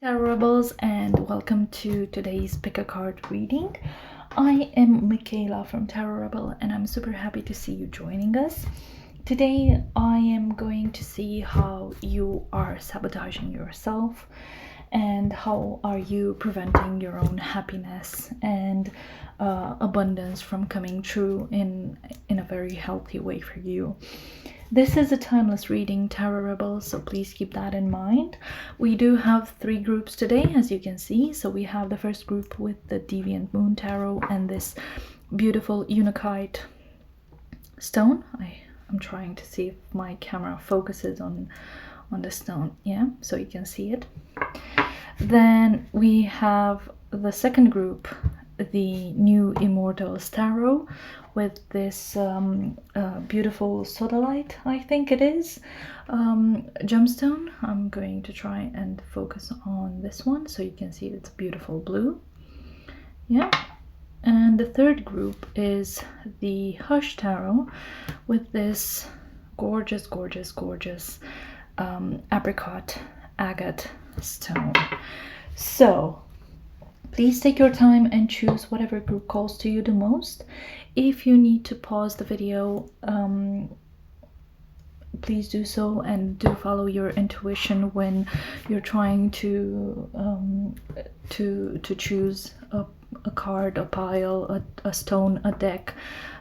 Tarot Rebels, and welcome to today's pick a card reading. I am Michaela from Tarot Rebel and I'm super happy to see you joining us. Today I am going to see how you are sabotaging yourself and how are you preventing your own happiness and abundance from coming true in a very healthy way for you. This is a timeless reading, Tarot Rebels, so please keep that in mind. We do have 3 groups today, as you can see. So we have the first group with the Deviant Moon Tarot and this beautiful Unakite stone. I'm trying to see if my camera focuses on the stone. Yeah, so you can see it. Then we have the second group, the new Immortals Tarot, with this beautiful Sodalite, I think it is, gemstone. I'm going to try and focus on this one so you can see it's beautiful blue. Yeah. And the third group is the Hush Tarot with this gorgeous apricot agate stone. So please take your time and choose whatever group calls to you the most. If you need to pause the video, please do so, and do follow your intuition when you're trying to choose a card, a pile, a stone, a deck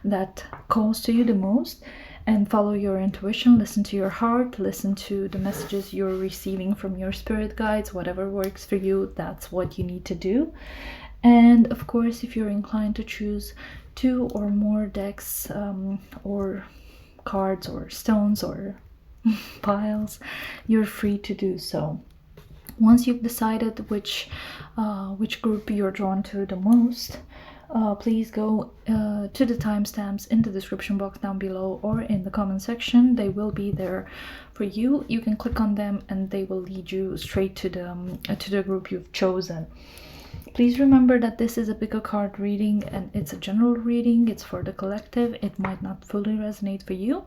that calls to you the most. And follow your intuition, listen to your heart, listen to the messages you're receiving from your spirit guides. Whatever works for you, that's what you need to do. And of course, if you're inclined to choose 2 or more decks or cards or stones or piles, you're free to do so. Once you've decided which group you're drawn to the most, please go to the timestamps in the description box down below or in the comment section. They will be there for you. You can click on them and they will lead you straight to the group you've chosen. Please remember that this is a pick a card reading and it's a general reading. It's for the collective. It might not fully resonate for you.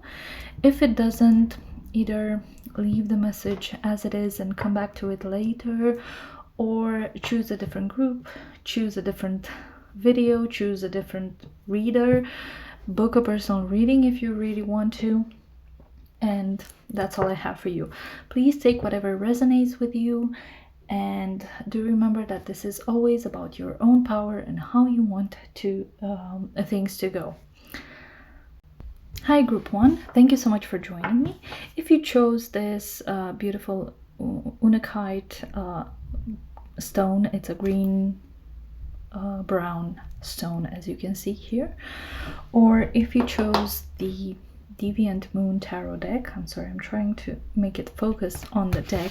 If it doesn't, either leave the message as it is and come back to it later, or choose a different group, choose a different video, choose a different reader, book a personal reading if you really want to. And that's all I have for you. Please take whatever resonates with you, and do remember that this is always about your own power and how you want to things to go. Hi group 1, thank you so much for joining me. If you chose this beautiful Unakite stone, it's a green brown stone, as you can see here, or if you chose the Deviant Moon Tarot deck, I'm sorry, I'm trying to make it focus on the deck,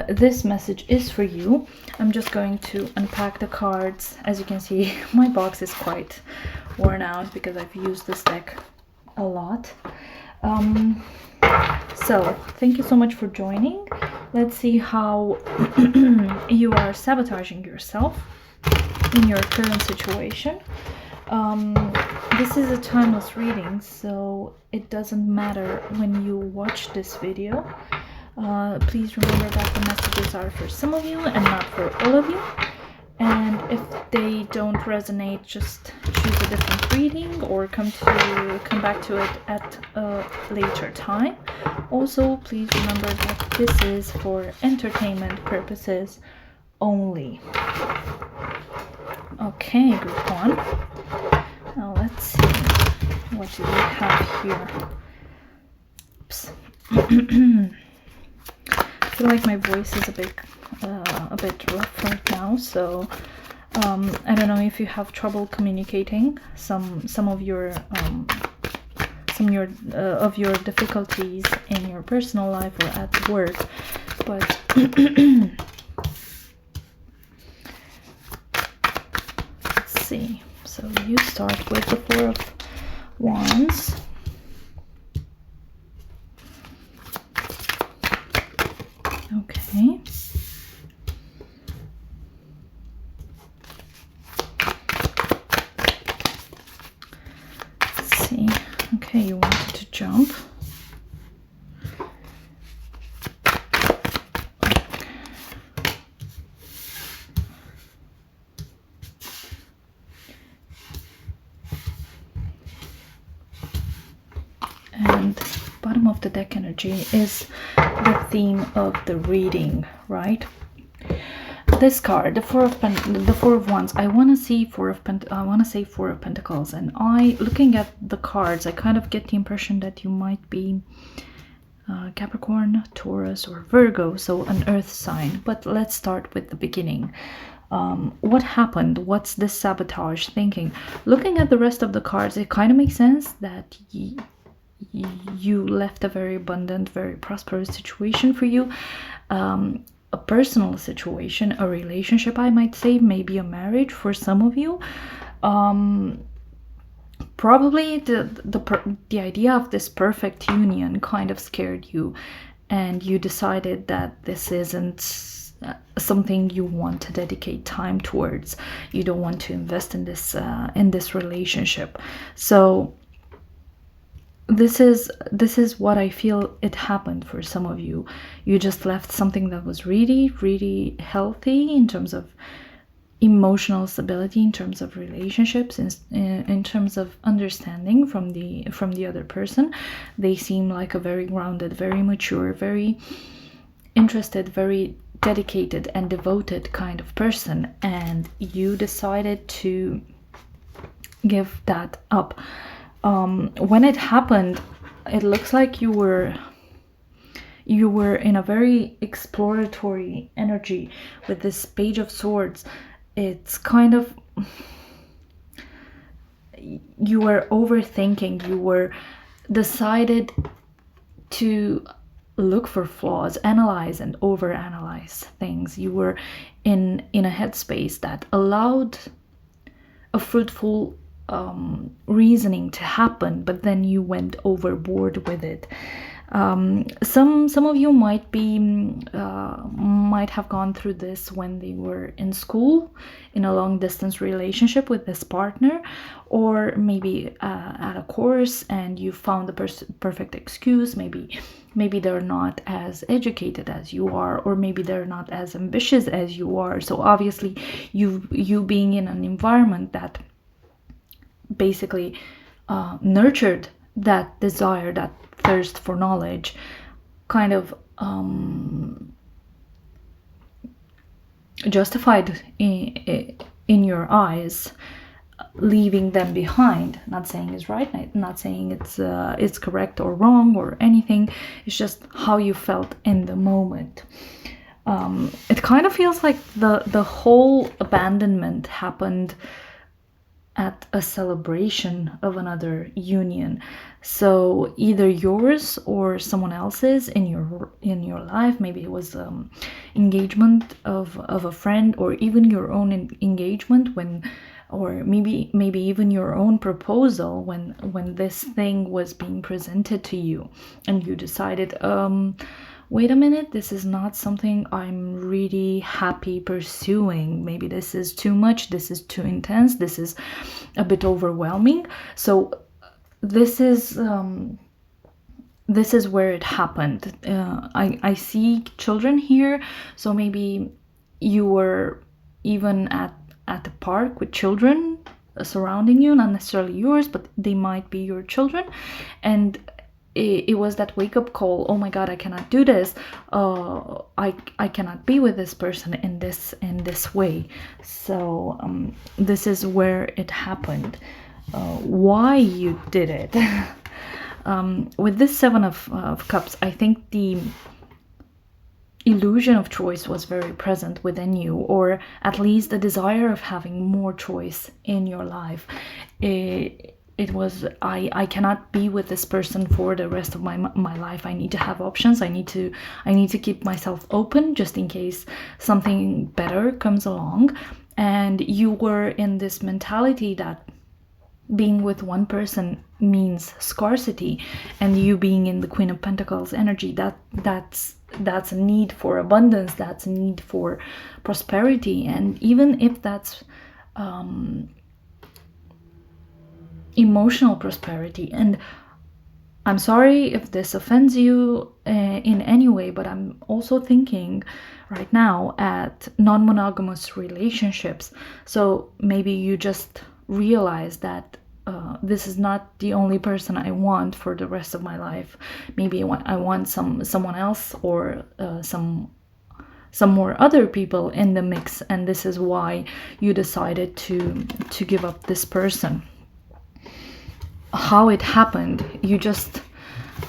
this message is for you. I'm just going to unpack the cards. As you can see, my box is quite worn out because I've used this deck a lot. So thank you so much for joining. Let's see how you are sabotaging yourself in your current situation. This is a timeless reading, so it doesn't matter when you watch this video. Please remember that the messages are for some of you and not for all of you. And if they don't resonate, just choose a different reading or come back to it at a later time. Also, please remember that this is for entertainment purposes only. Okay, group 1. Now let's see, what do we have here? Oops. I feel like my voice is a bit rough right now, so I don't know if you have trouble communicating some of your of your difficulties in your personal life or at work, but let's see. So you start with the 4 of Wands. Okay. Let's see. Okay, you wanted to jump. And bottom of the deck energy is the theme of the reading, right? This card, the Four of Wands. I want to see Four of Pentacles, and looking at the cards, I kind of get the impression that you might be Capricorn, Taurus, or Virgo, so an earth sign. But let's start with the beginning. What happened? What's this sabotage thinking? Looking at the rest of the cards, it kind of makes sense that you left a very abundant, very prosperous situation for you. A personal situation, a relationship, I might say, maybe a marriage for some of you. Probably the idea of this perfect union kind of scared you, and you decided that this isn't something you want to dedicate time towards. You don't want to invest in this relationship. So this is what I feel it happened for some of you. You just left something that was really, really healthy in terms of emotional stability, in terms of relationships, in terms of understanding from the other person. They seem like a very grounded, very mature, very interested, very dedicated and devoted kind of person, and you decided to give that up. When it happened, it looks like you were in a very exploratory energy with this Page of Swords. It's kind of, you were overthinking, you were decided to look for flaws, analyze and overanalyze things. You were in a headspace that allowed a fruitful reasoning to happen, but then you went overboard with it. Some of you might have gone through this when they were in school, in a long distance relationship with this partner, or maybe at a course, and you found the perfect excuse. Maybe they're not as educated as you are, or maybe they're not as ambitious as you are. So obviously you being in an environment that basically nurtured that desire, that thirst for knowledge, kind of justified in your eyes leaving them behind. Not saying it's right, not saying it's correct or wrong or anything. It's just how you felt in the moment. It kind of feels like the whole abandonment happened at a celebration of another union. So either yours or someone else's in your life. Maybe it was engagement of a friend, or even your own engagement, or maybe even your own proposal when this thing was being presented to you, and you decided, wait a minute, this is not something I'm really happy pursuing. Maybe this is too much, this is too intense, this is a bit overwhelming. So this is where it happened. I see children here, so maybe you were even at the park with children surrounding you, not necessarily yours, but they might be your children, and it was that wake-up call. Oh my god, I cannot do this. I cannot be with this person in this way. So this is where it happened. Why you did it. With this Seven of Cups, I think the illusion of choice was very present within you, or at least the desire of having more choice in your life. It was, I cannot be with this person for the rest of my life. I need to have options. I need to keep myself open just in case something better comes along. And you were in this mentality that being with one person means scarcity, and you being in the Queen of Pentacles energy, that's a need for abundance, that's a need for prosperity. And even if that's emotional prosperity, and I'm sorry if this offends you in any way, but I'm also thinking right now at non-monogamous relationships. So maybe you just realize that this is not the only person I want for the rest of my life. Maybe I want someone else, or some more other people in the mix, and this is why you decided to give up this person. How it happened, you just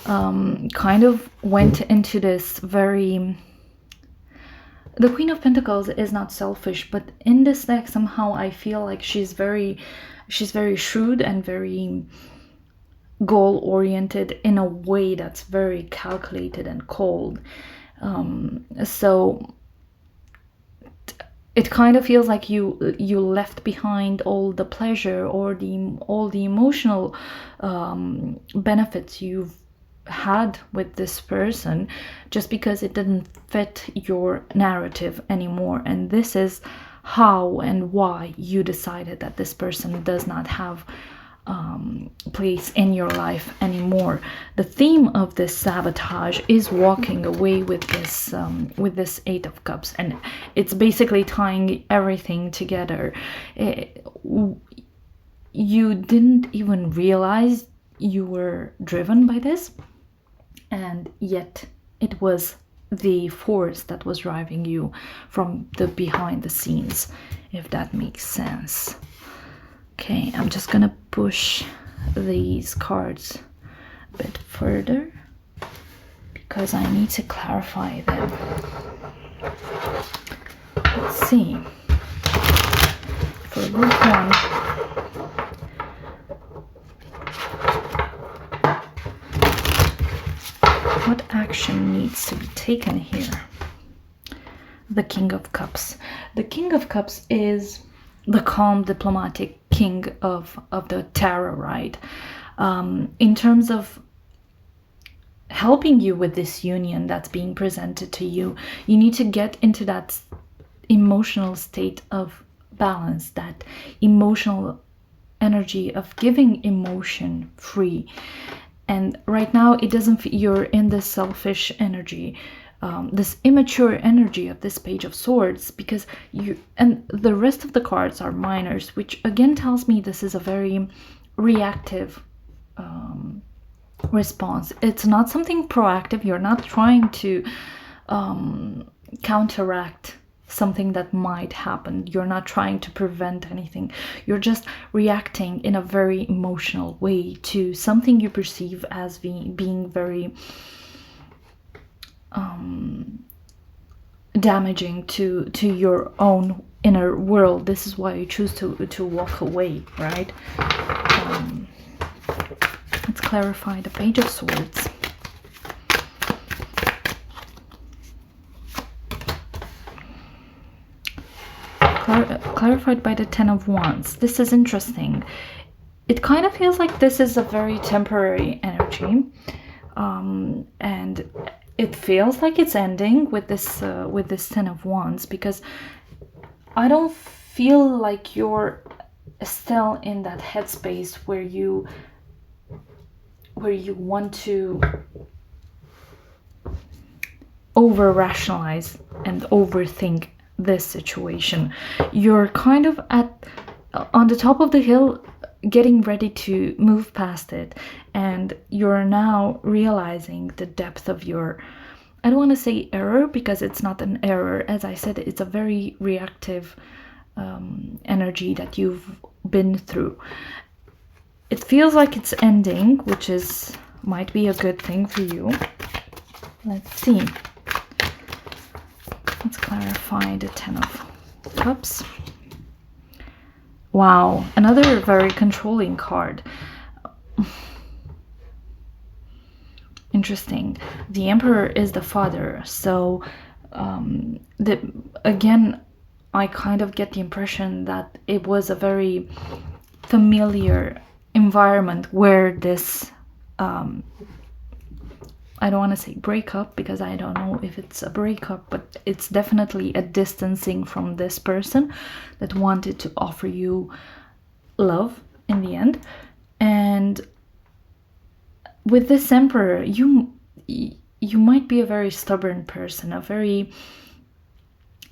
kind of went into this very... The Queen of Pentacles is not selfish, but in this deck somehow I feel like she's very shrewd and very goal-oriented in a way that's very calculated and cold. So it kind of feels like you left behind all the pleasure or all the emotional benefits you've had with this person, just because it didn't fit your narrative anymore. And this is how and why you decided that this person does not have place in your life anymore. The theme of this sabotage is walking away with this Eight of Cups, and it's basically tying everything together. You didn't even realize you were driven by this, and yet it was the force that was driving you from the behind the scenes, if that makes sense. Okay, I'm just gonna push these cards a bit further because I need to clarify them. Let's see. For group one, what action needs to be taken here? The King of Cups. The King of Cups is the calm, diplomatic king of the tarot, right? In terms of helping you with this union that's being presented to you, you need to get into that emotional state of balance, that emotional energy of giving emotion free. And right now it doesn't you're in this selfish energy, this immature energy of this Page of Swords, because and the rest of the cards are minors, which again tells me this is a very reactive response. It's not something proactive. You're not trying to counteract something that might happen. You're not trying to prevent anything. You're just reacting in a very emotional way to something you perceive as being very damaging to your own inner world. This is why you choose to walk away, right? Let's clarify the Page of Swords. Clarified by the Ten of Wands. This is interesting. It kind of feels like this is a very temporary energy, and it feels like it's ending with this Ten of Wands, because I don't feel like you're still in that headspace where you want to over rationalize and overthink this situation. You're kind of on the top of the hill, getting ready to move past it, and you're now realizing the depth of your, I don't want to say error, because it's not an error. As I said, it's a very reactive energy that you've been through. It feels like it's ending, which might be a good thing for you. Let's see. Let's clarify the Ten of Cups. Wow, another very controlling card. Interesting. The Emperor is the father, so again, I kind of get the impression that it was a very familiar environment where this I don't want to say breakup, because I don't know if it's a breakup, but it's definitely a distancing from this person that wanted to offer you love in the end. And with this Emperor, you might be a very stubborn person, a very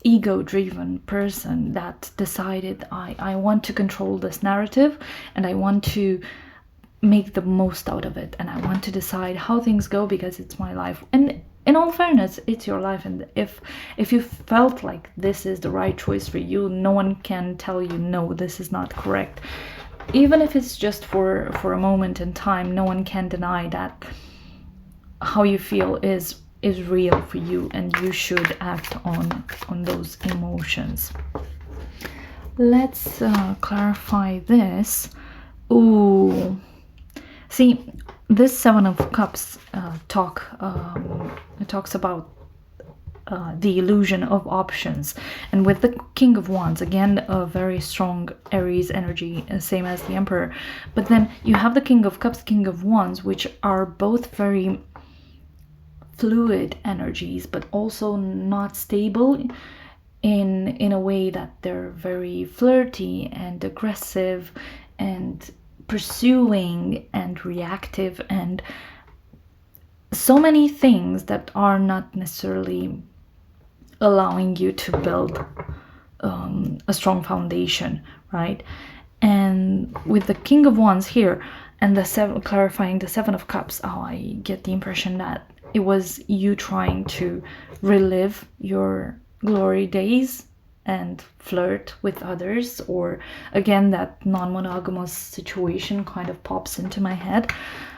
ego-driven person that decided I want to control this narrative and I want to make the most out of it, and I want to decide how things go because it's my life. And in all fairness, it's your life, and if you felt like this is the right choice for you, no one can tell you no, this is not correct. Even if it's just for a moment in time, no one can deny that how you feel is real for you, and you should act on those emotions. Let's clarify this. Ooh, see, this Seven of Cups talks about the illusion of options, and with the King of Wands, again a very strong Aries energy, same as the Emperor, but then you have the King of Cups, King of Wands, which are both very fluid energies, but also not stable in a way that they're very flirty and aggressive and pursuing and reactive, and so many things that are not necessarily allowing you to build a strong foundation, right? And with the King of Wands here and clarifying the Seven of Cups, I get the impression that it was you trying to relive your glory days and flirt with others, or again that non-monogamous situation kind of pops into my head.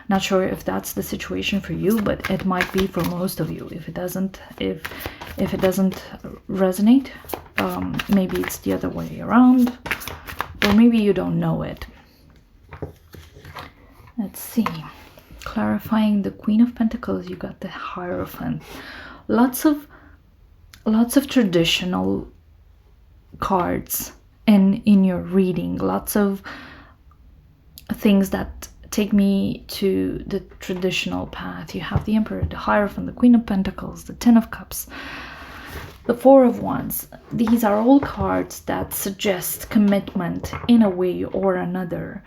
Not sure if that's the situation for you, but it might be for most of you. If it doesn't resonate, maybe it's the other way around, or maybe you don't know it. Let's see. Clarifying the Queen of Pentacles, you got the Hierophant. Lots of traditional cards in your reading, lots of things that take me to the traditional path. You have the Emperor, the Hierophant, the Queen of Pentacles, the Ten of Cups, the Four of Wands. These are all cards that suggest commitment in a way or another,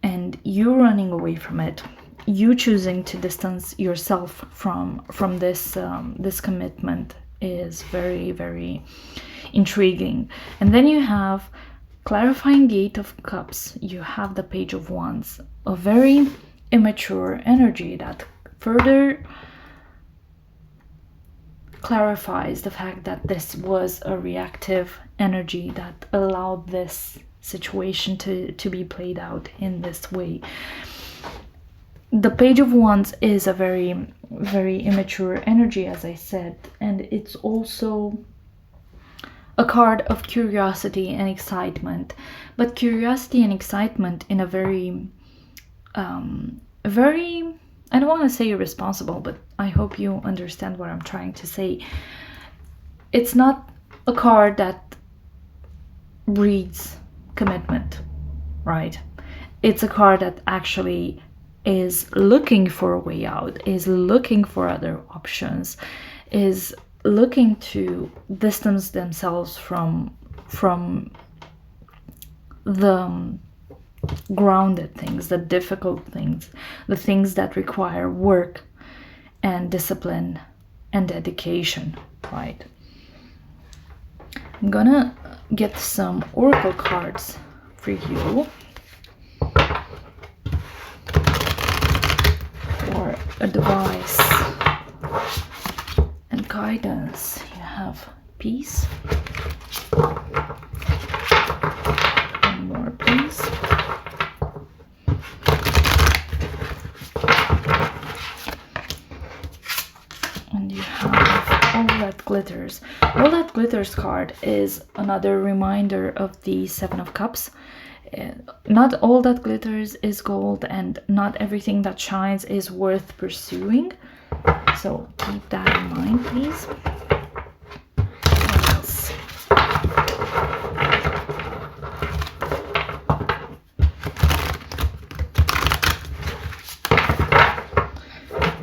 and you running away from it, you choosing to distance yourself from this commitment is very, very intriguing. And then you have clarifying the Eight of Cups. You have the Page of Wands, a very immature energy that further clarifies the fact that this was a reactive energy that allowed this situation to be played out in this way. The Page of Wands is a very, very immature energy, as I said, and it's also a card of curiosity and excitement, but curiosity and excitement in a very, very, I don't want to say irresponsible, but I hope you understand what I'm trying to say. It's not a card that breeds commitment, right? It's a card that actually is looking for a way out, is looking for other options, is looking to distance themselves from the grounded things, the difficult things, the things that require work and discipline and dedication, right? I'm gonna get some oracle cards for you for advice and guidance. You have peace. One more, please. And you have All That Glitters. All That Glitters card is another reminder of the Seven of Cups. Not all that glitters is gold, and not everything that shines is worth pursuing. So keep that in mind, please. What else?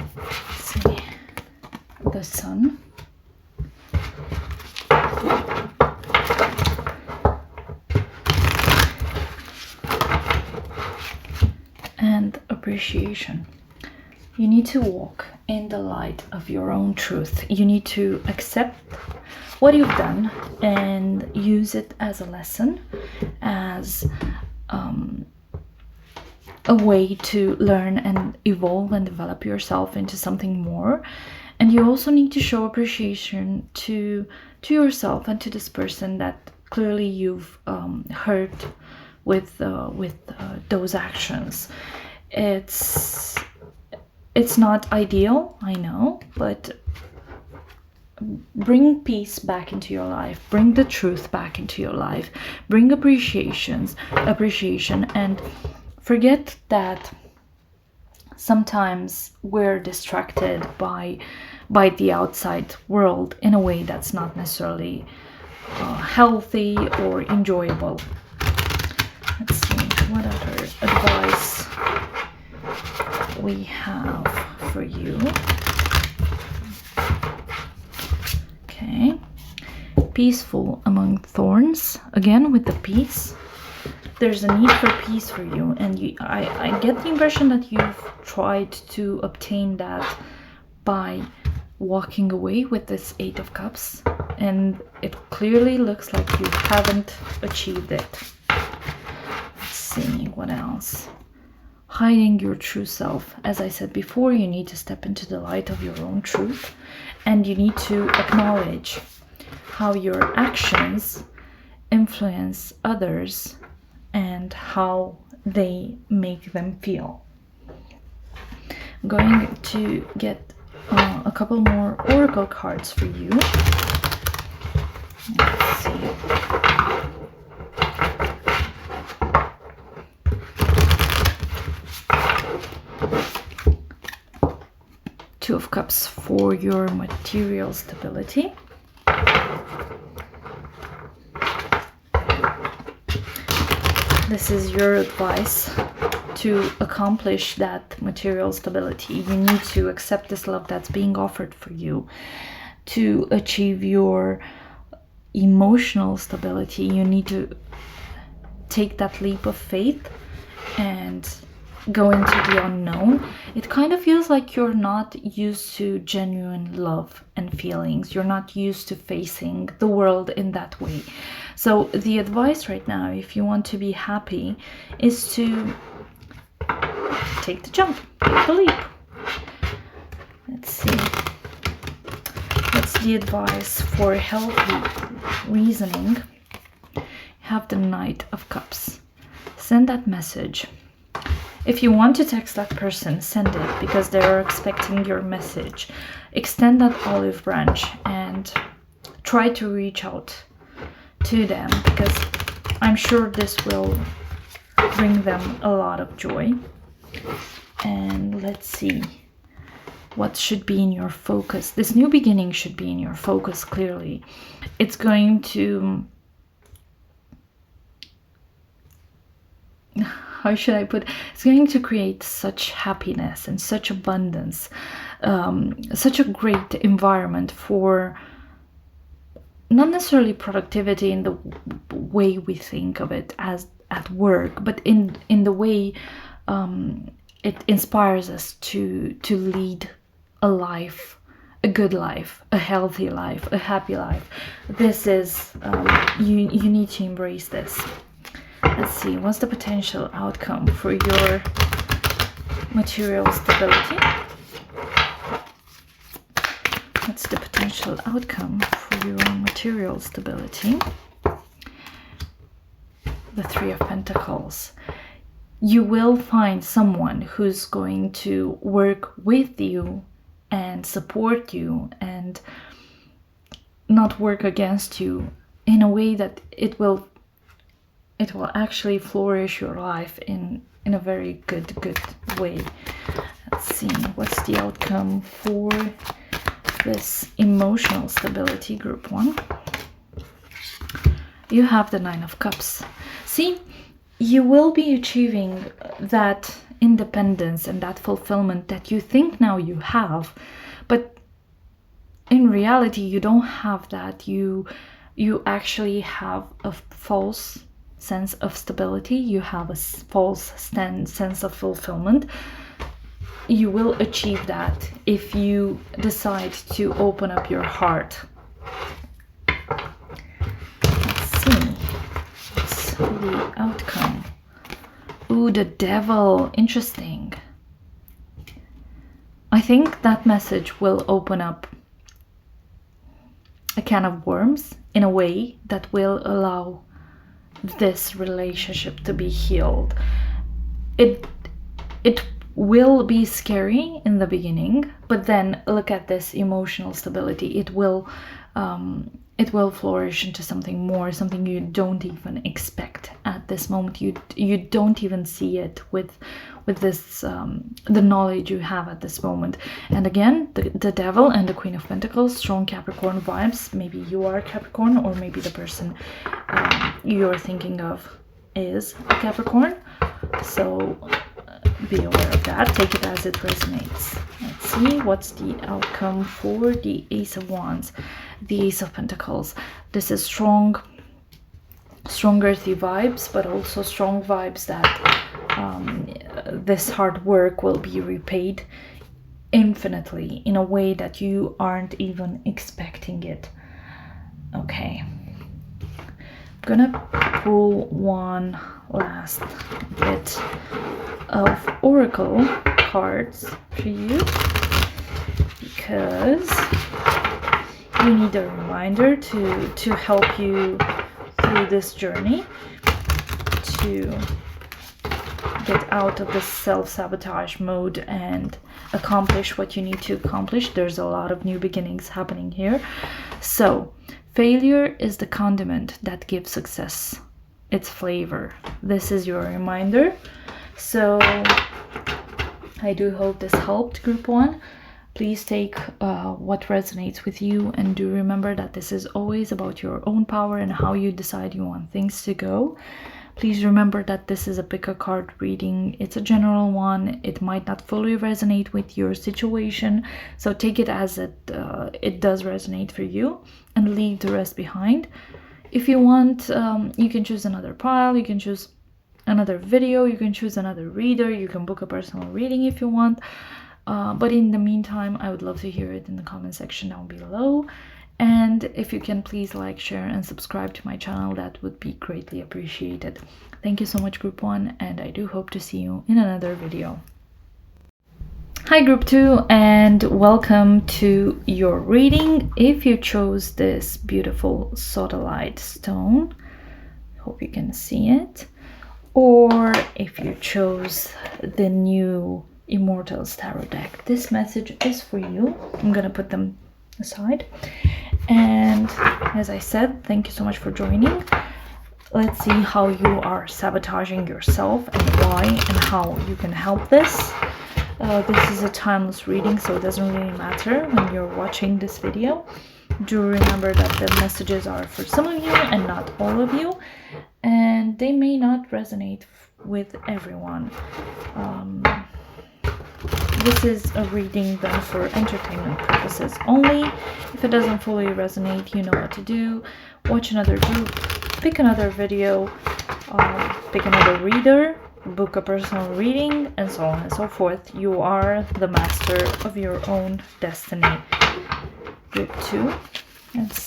Let's see. The Sun. And appreciation. You need to walk in the light of your own truth. You need to accept what you've done and use it as a lesson, as a way to learn and evolve and develop yourself into something more. And you also need to show appreciation to yourself and to this person that clearly you've hurt with those actions. It's not ideal, I know, but bring peace back into your life, bring the truth back into your life, bring appreciation, and forget that sometimes we're distracted by the outside world in a way that's not necessarily healthy or enjoyable. Let's see what other advice we have for you. Okay, peaceful among thorns, again with the peace. There's a need for peace for you, and I get the impression that you've tried to obtain that by walking away with this 8 of Cups, and it clearly looks like you haven't achieved it. Let's see what else. Hiding your true self. As I said before, you need to step into the light of your own truth, and you need to acknowledge how your actions influence others and how they make them feel. I'm going to get a couple more oracle cards for you. Let's see. Two of Cups for your material stability. This is your advice to accomplish that material stability. You need to accept this love that's being offered for you. To achieve your emotional stability, you need to take that leap of faith and go into the unknown. It kind of feels like you're not used to genuine love and feelings. You're not used to facing the world in that way. So the advice right now, if you want to be happy, is to take the jump, take the leap. Let's see. What's the advice for healthy reasoning? Have the Knight of Cups. Send that message. If you want to text that person, send it, because they're expecting your message. Extend that olive branch and try to reach out to them, because I'm sure this will bring them a lot of joy. And let's see what should be in your focus. This new beginning should be in your focus clearly. It's going to, how should I put it? It's going to create such happiness and such abundance, such a great environment for not necessarily productivity in the way we think of it as at work, but in the way it inspires us to lead a life, a good life, a healthy life, a happy life. This is, you need to embrace this. Let's see, what's the potential outcome for your material stability? What's the potential outcome for your material stability? The Three of Pentacles. You will find someone who's going to work with you and support you and not work against you in a way that it will actually flourish your life in a very good way. Let's see, what's the outcome for this emotional stability, group 1? You have the Nine of Cups. See, you will be achieving that independence and that fulfillment that you think now you have, but in reality you don't have that. You actually have a false sense of stability. You have a false sense of fulfillment. you will achieve that if you decide to open up your heart. Let's see. What's the outcome? Ooh, the Devil. Interesting. I think that message will open up a can of worms in a way that will allow this relationship to be healed. It will be scary in the beginning, but then look at this emotional stability. It will flourish into something more, something you don't even expect at this moment. You don't even see it with this the knowledge you have at this moment. And again, the Devil and the Queen of Pentacles, strong Capricorn vibes. Maybe you are Capricorn, or maybe the person you're thinking of is a Capricorn. So be aware of that. Take it as it resonates. Let's see what's the outcome for the Ace of Wands, the Ace of Pentacles. This is strong earthy vibes, but also strong vibes that this hard work will be repaid infinitely in a way that you aren't even expecting it. Okay, I'm gonna pull one last bit of oracle cards for you, because you need a reminder to help you through this journey, to get out of this self-sabotage mode and accomplish what you need to accomplish. There's a lot of new beginnings happening here. So failure is the condiment that gives success its flavor. This is your reminder. So I do hope this helped, group 1. Please take what resonates with you, and do remember that this is always about your own power and how you decide you want things to go. Please remember that this is a pick a card reading. It's a general one. It might not fully resonate with your situation, so take it as it does resonate for you, and leave the rest behind. If you want, you can choose another pile, you can choose another video, you can choose another reader, you can book a personal reading if you want. But in the meantime, I would love to hear it in the comment section down below. And if you can, please like, share, and subscribe to my channel, that would be greatly appreciated. Thank you so much, group 1, and I do hope to see you in another video. Hi group 2, and welcome to your reading. If you chose this beautiful Sodalite stone, hope you can see it, or if you chose the new Immortals tarot deck, this message is for you. I'm gonna put them aside, and as I said, thank you so much for joining. Let's see how you are sabotaging yourself and why, and how you can help this. This is a timeless reading, so it doesn't really matter when you're watching this video. Do remember that the messages are for some of you and not all of you, and they may not resonate with everyone. This is a reading done for entertainment purposes only. If it doesn't fully resonate, you know what to do. Watch another group, pick another video, pick another reader, book a personal reading, and so on and so forth. You are the master of your own destiny. Group 2. Let's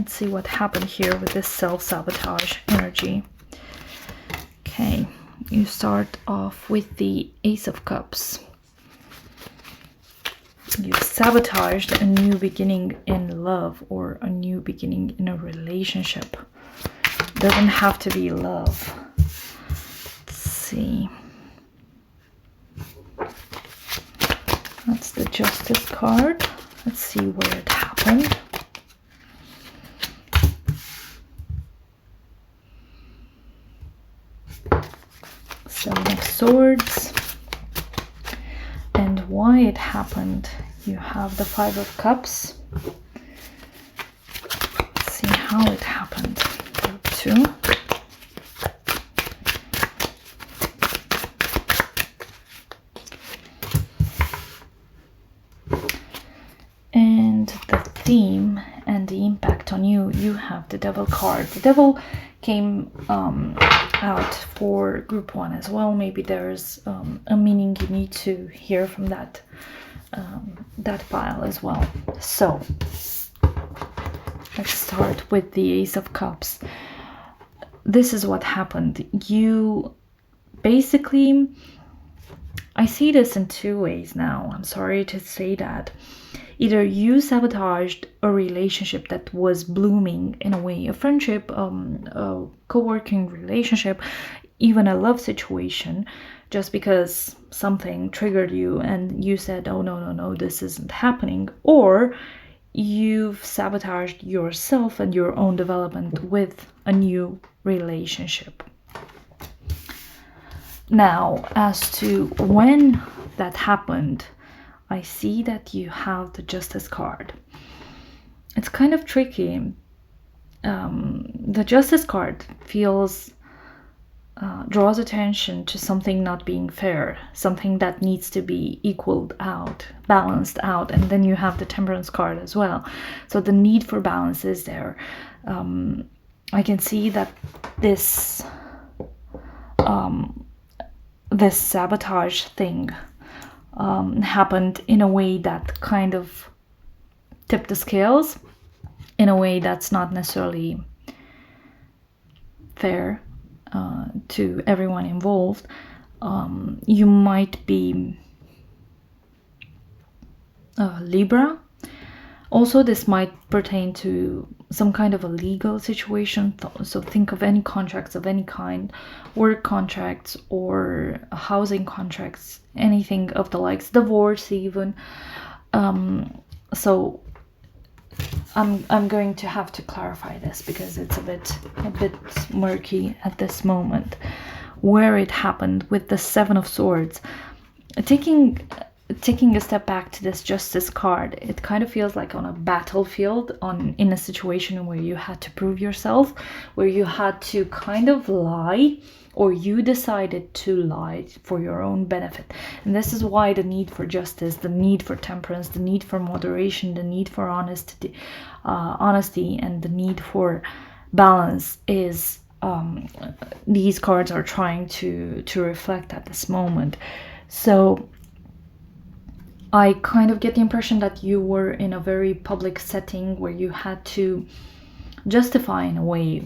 see what happened here with this self-sabotage energy. Okay, you start off with the Ace of Cups. You've sabotaged a new beginning in love, or a new beginning in a relationship. Doesn't have to be love. Let's see. That's the Justice card. Let's see where it happened. Seven of Swords. And why it happened. You have the Five of Cups. Let's see how it happened. Group 2. And the theme and the impact on you, you have the Devil card. The Devil came out for group 1 as well. Maybe there's a meaning you need to hear from that pile as well. So let's start with the Ace of Cups. This is what happened. You basically, I see this in 2 ways now. I'm sorry to say that. Either you sabotaged a relationship that was blooming in a way, a friendship, a co-working relationship, even a love situation, just because something triggered you and you said, oh no, this isn't happening. Or you've sabotaged yourself and your own development with a new relationship. Now, as to when that happened, I see that you have the Justice card. It's kind of tricky. The Justice card draws attention to something not being fair, something that needs to be equaled out, balanced out, and then you have the Temperance card as well. So the need for balance is there. I can see that this sabotage thing happened in a way that kind of tipped the scales, in a way that's not necessarily fair to everyone involved. You might be Libra. Also, this might pertain to some kind of a legal situation. So think of any contracts of any kind, work contracts or housing contracts, anything of the likes, divorce even. So I'm going to have to clarify this because it's a bit murky at this moment. Where it happened with the Seven of Swords, taking a step back to this Justice card, it kind of feels like on a battlefield, in a situation where you had to prove yourself, where you had to kind of lie, or you decided to lie for your own benefit. And this is why the need for justice, the need for temperance, the need for moderation, the need for honesty, and the need for balance is these cards are trying to reflect at this moment. So I kind of get the impression that you were in a very public setting where you had to justify in a way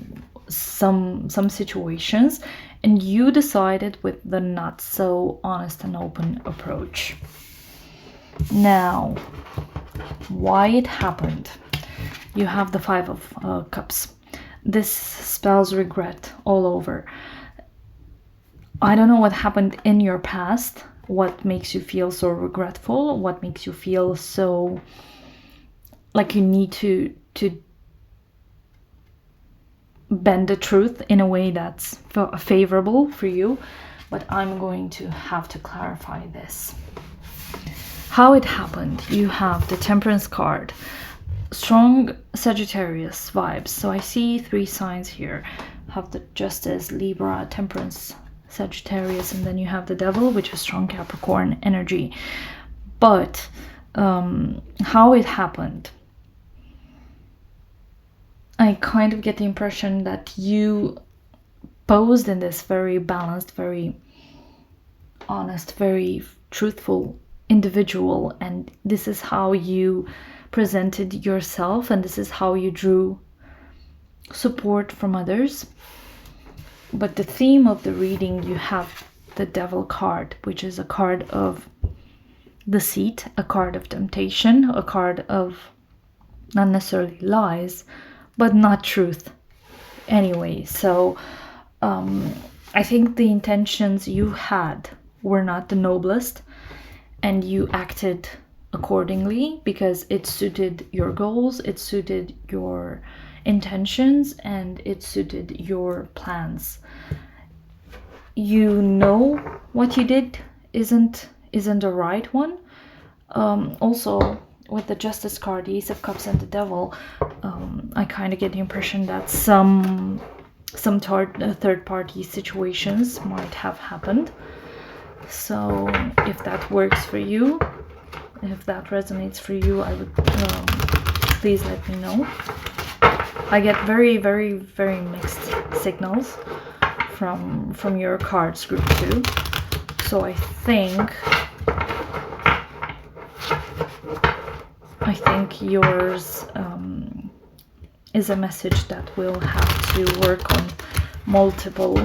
some situations, and you decided with the not so honest and open approach. Now, why it happened? You have the Five of Cups. This spells regret all over. I don't know what happened in your past, what makes you feel so regretful, what makes you feel so like you need to bend the truth in a way that's favorable for you, but I'm going to have to clarify this. How it happened, you have the Temperance card, strong Sagittarius vibes. So I see 3 signs here. Have the Justice, Libra, Temperance, Sagittarius, and then you have the Devil, which is strong Capricorn energy. But how it happened, I kind of get the impression that you posed in this very balanced, very honest, very truthful individual, and this is how you presented yourself, and this is how you drew support from others. But the theme of the reading, you have the Devil card, which is a card of deceit, a card of temptation, a card of not necessarily lies, but not truth anyway. So I think the intentions you had were not the noblest, and you acted accordingly because it suited your goals, it suited your intentions, and it suited your plans. You know what you did isn't the right one. Also, with the Justice card, the Ace of Cups, and the Devil, I kind of get the impression that some third-party situations might have happened. So if that works for you, if that resonates for you, I would please let me know. I get very, very, very mixed signals from your cards group 2. So I think yours is a message that will have to work on multiple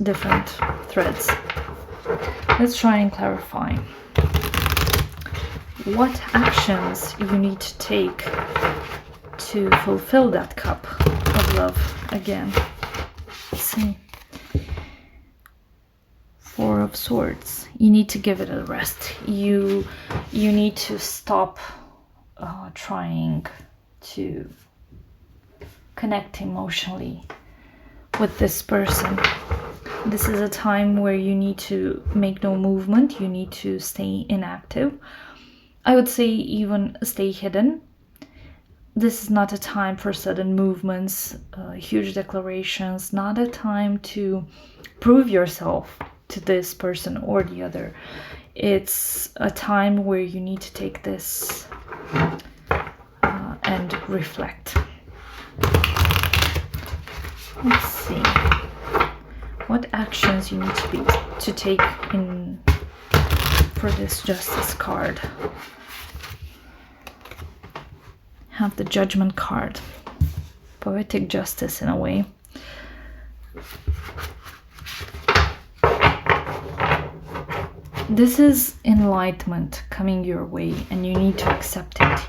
different threads. Let's try and clarify what actions you need to take to fulfill that cup of love again. Let's see. 4 of Swords. You need to give it a rest. You need to stop trying to connect emotionally with this person. This is a time where you need to make no movement. You need to stay inactive. I would say even stay hidden. This is not a time for sudden movements, huge declarations, not a time to prove yourself to this person or the other. It's a time where you need to take this and reflect. Let's see what actions you need to take in for this Justice card. Have the Judgment card, poetic justice in a way. This is enlightenment coming your way, and you need to accept it.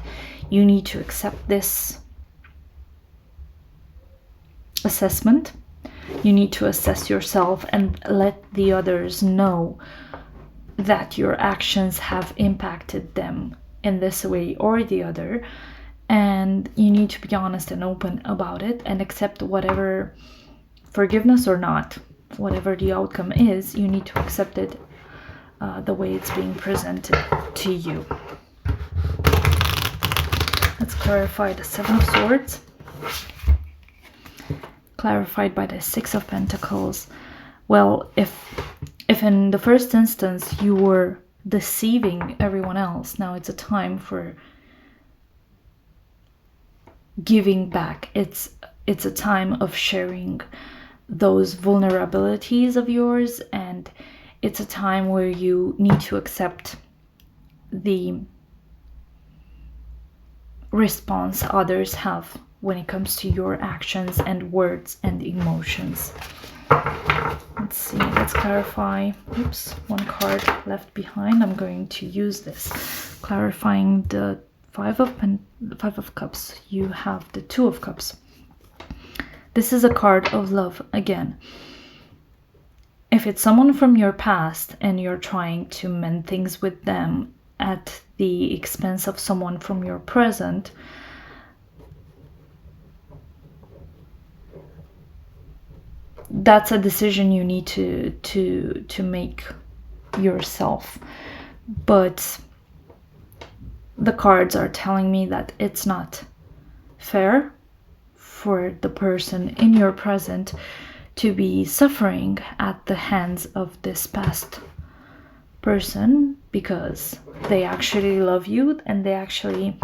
You need to accept this assessment. You need to assess yourself and let the others know that your actions have impacted them in this way or the other. And you need to be honest and open about it and accept whatever, forgiveness or not, whatever the outcome is, you need to accept it the way it's being presented to you. Let's clarify the 7 of Swords, clarified by the 6 of Pentacles. Well, if in the first instance you were deceiving everyone else, now it's a time for giving back. It's a time of sharing those vulnerabilities of yours, and it's a time where you need to accept the response others have when it comes to your actions and words and emotions. Let's see, let's clarify. Oops, one card left behind. I'm going to use this, clarifying the 5 of Cups. You have the 2 of Cups. This is a card of love again. If it's someone from your past and you're trying to mend things with them at the expense of someone from your present, that's a decision you need to make yourself. But the cards are telling me that it's not fair for the person in your present to be suffering at the hands of this past person, because they actually love you and they actually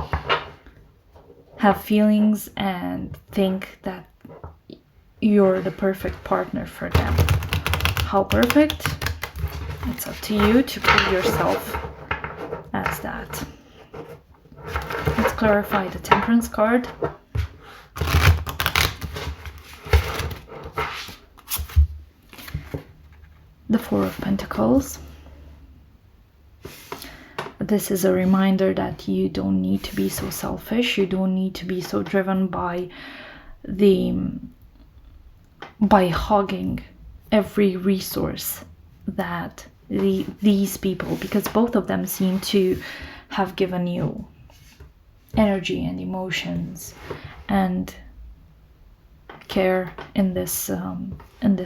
have feelings and think that you're the perfect partner for them. How perfect? It's up to you to prove yourself as that. Let's clarify the Temperance card. The 4 of Pentacles. This is a reminder that you don't need to be so selfish. You don't need to be so driven by hogging every resource that these people, because both of them seem to have given you energy and emotions and care in this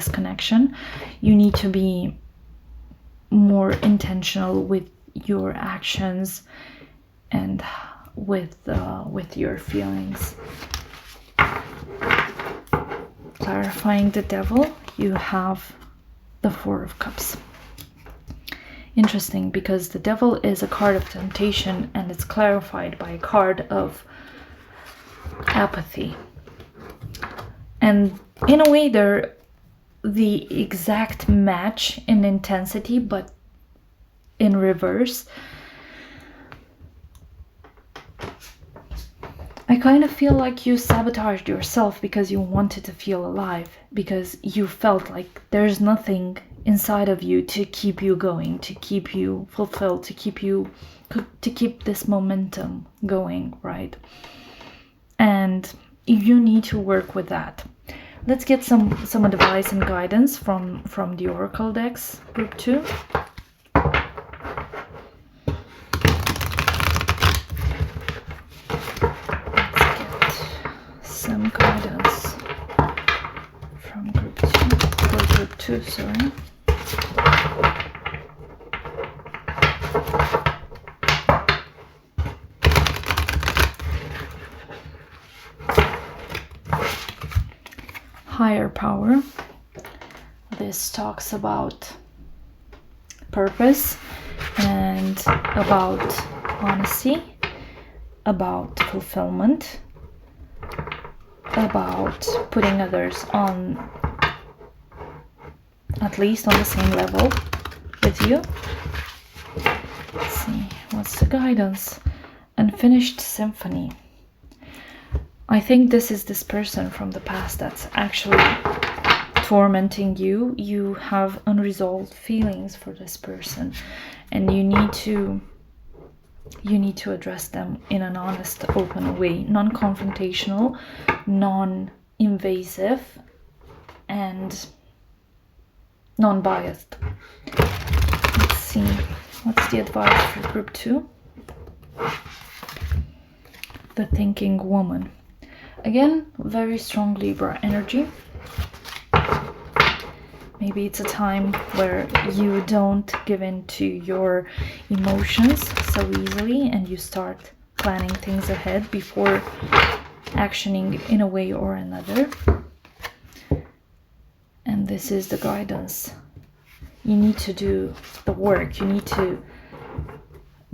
connection. You need to be more intentional with your actions and with your feelings. Clarifying the Devil, you have the 4 of Cups. Interesting, because the Devil is a card of temptation, and it's clarified by a card of apathy. And in a way, they're the exact match in intensity, but in reverse. I kind of feel like you sabotaged yourself because you wanted to feel alive, because you felt like there's nothing inside of you to keep you going, to keep you fulfilled, to keep this momentum going, right? And you need to work with that. Let's get some advice and guidance from the Oracle decks, group 2. Some guidance from group 2, for group 2, sorry. Higher power. This talks about purpose and about honesty, about fulfillment, about putting others on, at least on the same level with you. Let's see, what's the guidance? Unfinished symphony. I think this is this person from the past that's actually tormenting you. You have unresolved feelings for this person, and you need to address them in an honest, open way, non-confrontational, non-invasive, and non-biased. Let's see, what's the advice for group 2? The thinking woman. Again, very strong Libra energy. Maybe it's a time where you don't give in to your emotions so easily, and you start planning things ahead before actioning in a way or another. And this is the guidance. You need to do the work. You need to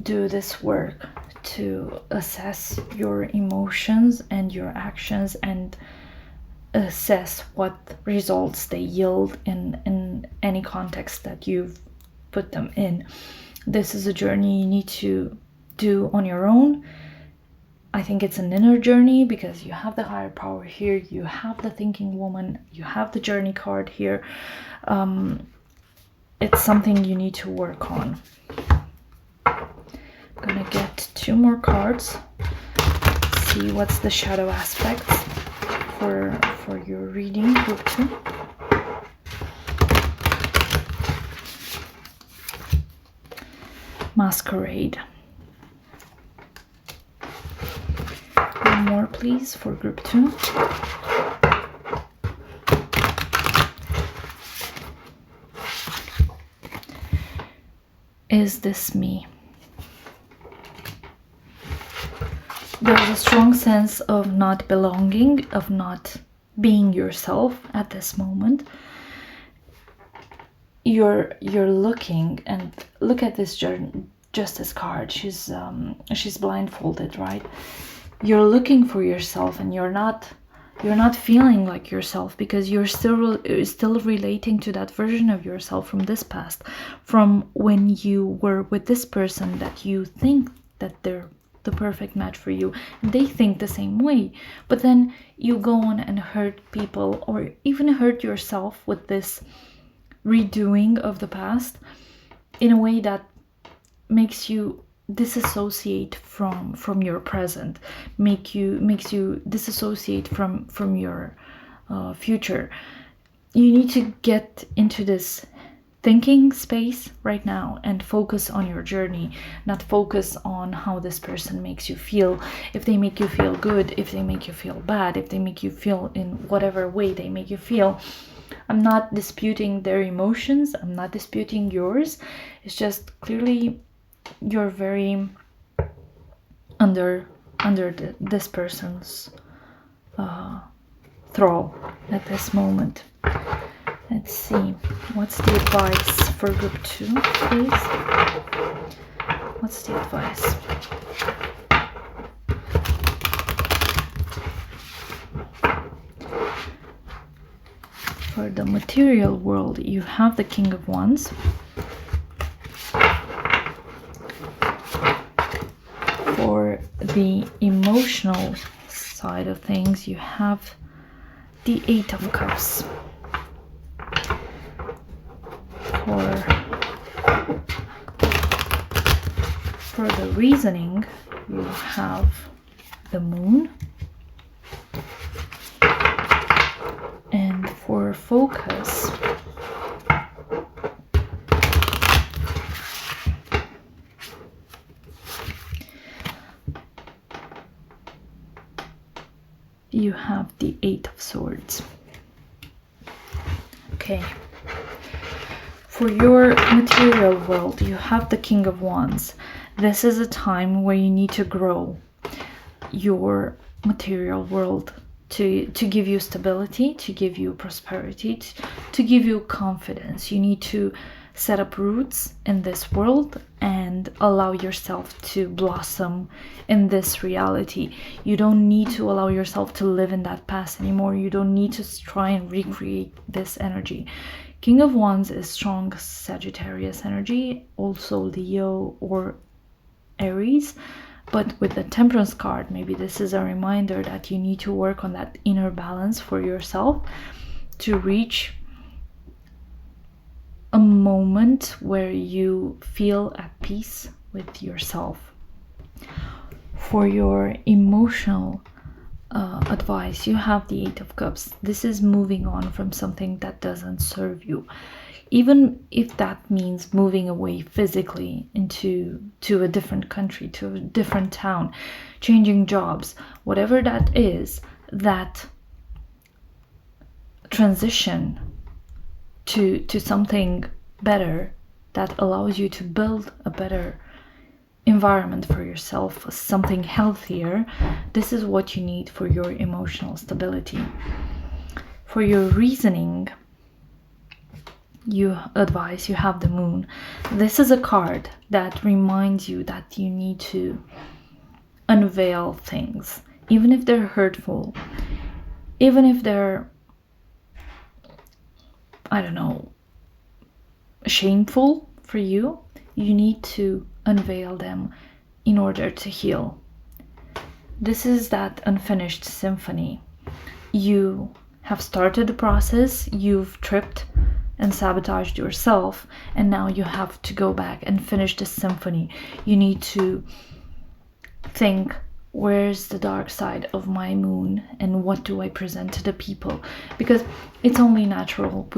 do this work to assess your emotions and your actions and assess what results they yield in any context that you've put them in. This is a journey you need to do on your own. I think it's an inner journey because you have the higher power here, you have the thinking woman, you have the journey card here. It's something you need to work on. I'm gonna get 2 more cards. See what's the shadow aspects for your reading, group 2. Masquerade. One more, please, for group 2. Is this me? There's a strong sense of not belonging, of not being yourself at this moment. You're looking, and look at this justice card. She's blindfolded, right? You're looking for yourself, and you're not feeling like yourself because you're still relating to that version of yourself from this past, from when you were with this person that you think that they're the perfect match for you. They think the same way, but then you go on and hurt people or even hurt yourself with this redoing of the past in a way that makes you disassociate from your present, makes you disassociate from your future. You need to get into this thinking space right now and focus on your journey, not focus on how this person makes you feel. If they make you feel good, if they make you feel bad, if they make you feel in whatever way they make you feel. I'm not disputing their emotions, I'm not disputing yours. It's just clearly you're very under this person's thrall at this moment. Let's see, what's the advice for group 2, please? What's the advice? the material world, you have the King of Wands. For the emotional side of things, you have the Eight of Cups. For the reasoning, you have the Moon. And for focus, you have the Eight of Swords. Okay. For your material world, you have the King of Wands. This is a time where you need to grow your material world to give you stability, to give you prosperity, to give you confidence. You need to set up roots in this world and allow yourself to blossom in this reality. You don't need to allow yourself to live in that past anymore. You don't need to try and recreate this energy. King of Wands is strong Sagittarius energy, also Leo or Aries. But with the Temperance card, maybe this is a reminder that you need to work on that inner balance for yourself to reach a moment where you feel at peace with yourself. For your emotional advice, you have the Eight of Cups. This is moving on from something that doesn't serve you. Even if that means moving away physically to a different country, to a different town, changing jobs, whatever that is, that transition to something better that allows you to build a better environment for yourself, something healthier, this is what you need for your emotional stability. For your reasoning, you have the Moon. This is a card that reminds you that you need to unveil things, even if they're hurtful, even if they're, I don't know, shameful for you. You need to unveil them in order to heal. This is that unfinished symphony. You have started the process, you've tripped and sabotaged yourself, and now you have to go back and finish the symphony. You need to think, where's the dark side of my moon and what do I present to the people? Because it's only natural.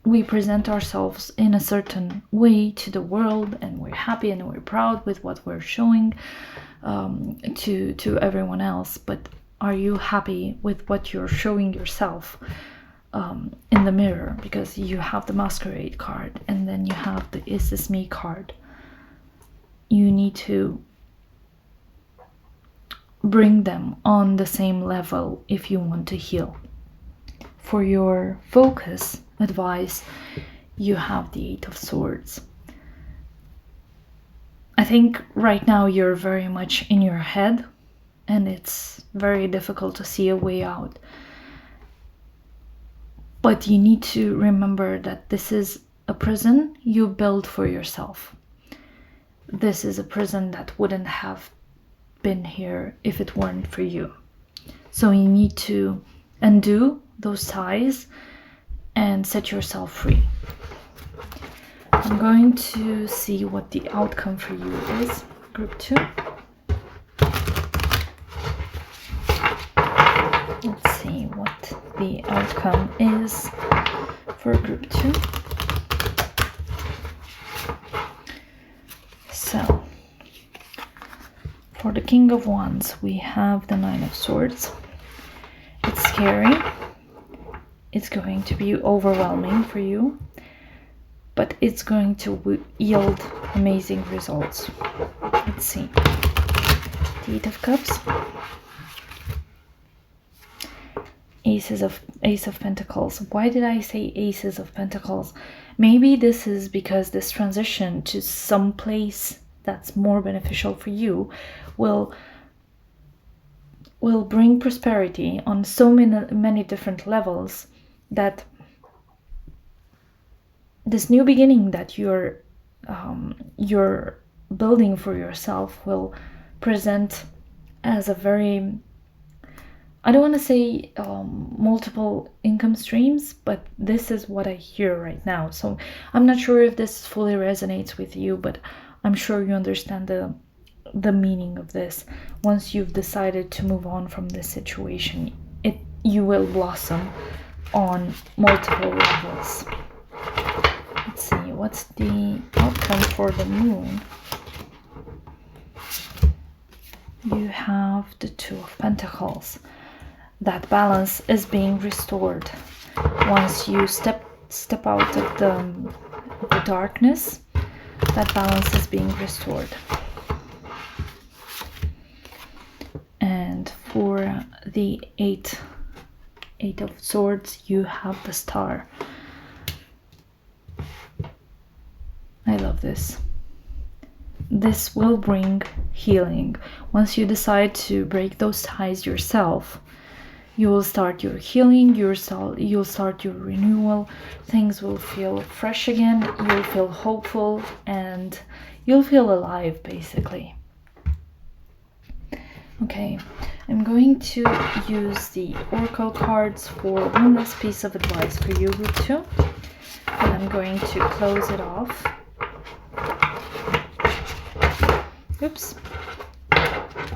We present ourselves in a certain way to the world, and we're happy and we're proud with what we're showing to everyone else. But are you happy with what you're showing yourself in the mirror? Because you have the Masquerade card, and then you have the Is This Me card. You need to bring them on the same level if you want to heal. For your focus advice, you have the Eight of Swords. I think right now you're very much in your head, and it's very difficult to see a way out. But you need to remember that this is a prison you build for yourself. This is a prison that wouldn't have been here if it weren't for you. So you need to undo those ties and set yourself free. I'm going to see what the outcome for you is, group 2. Let's see what the outcome is for group 2. So, for the King of Wands, we have the Nine of Swords. It's scary. It's going to be overwhelming for you, but it's going to yield amazing results. Let's see. The Eight of Cups. Ace of Pentacles. Why did I say Aces of Pentacles? Maybe this is because this transition to some place that's more beneficial for you will bring prosperity on so many different levels that this new beginning that you're building for yourself will present as a very, I don't want to say multiple income streams, but this is what I hear right now. So I'm not sure if this fully resonates with you, but I'm sure you understand the meaning of this. Once you've decided to move on from this situation, you will blossom on multiple levels. Let's see, what's the outcome for the moon? You have the Two of Pentacles. That balance is being restored. Once you step out of the darkness, that balance is being restored. And for the Eight of Swords, you have the Star. I love this. This will bring healing. Once you decide to break those ties yourself, you will start your healing, you'll start your renewal. Things will feel fresh again, you'll feel hopeful, and you'll feel alive, basically. Okay, I'm going to use the Oracle cards for one last piece of advice for you, Group 2. And I'm going to close it off. Oops. I'm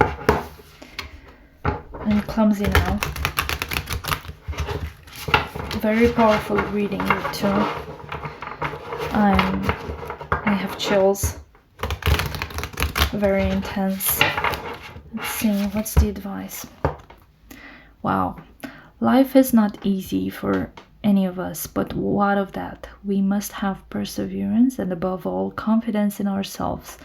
clumsy now. Very powerful reading, Group 2. I have chills. Very intense. Let's see, what's the advice? Wow. Life is not easy for any of us, but what of that? We must have perseverance and above all, confidence in ourselves.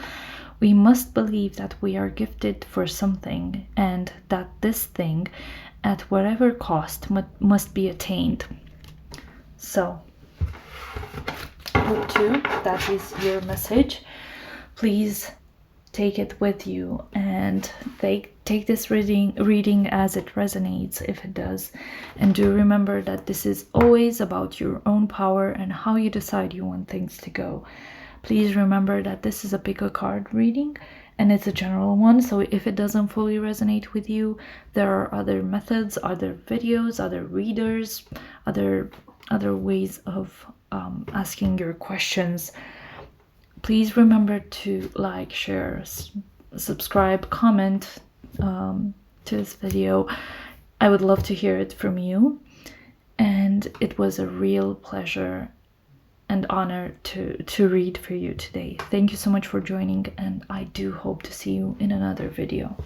We must believe that we are gifted for something and that this thing, at whatever cost, must be attained. So, Group 2, that is your message. Please take it with you and take this reading as it resonates, if it does. And do remember that this is always about your own power and how you decide you want things to go. Please remember that this is a pick a card reading and it's a general one, so if it doesn't fully resonate with you, there are other methods, other videos, other readers, other ways of asking your questions. Please remember to like, share, subscribe, comment to this video. I would love to hear it from you, and it was a real pleasure and honor to read for you today. Thank you so much for joining, and I do hope to see you in another video.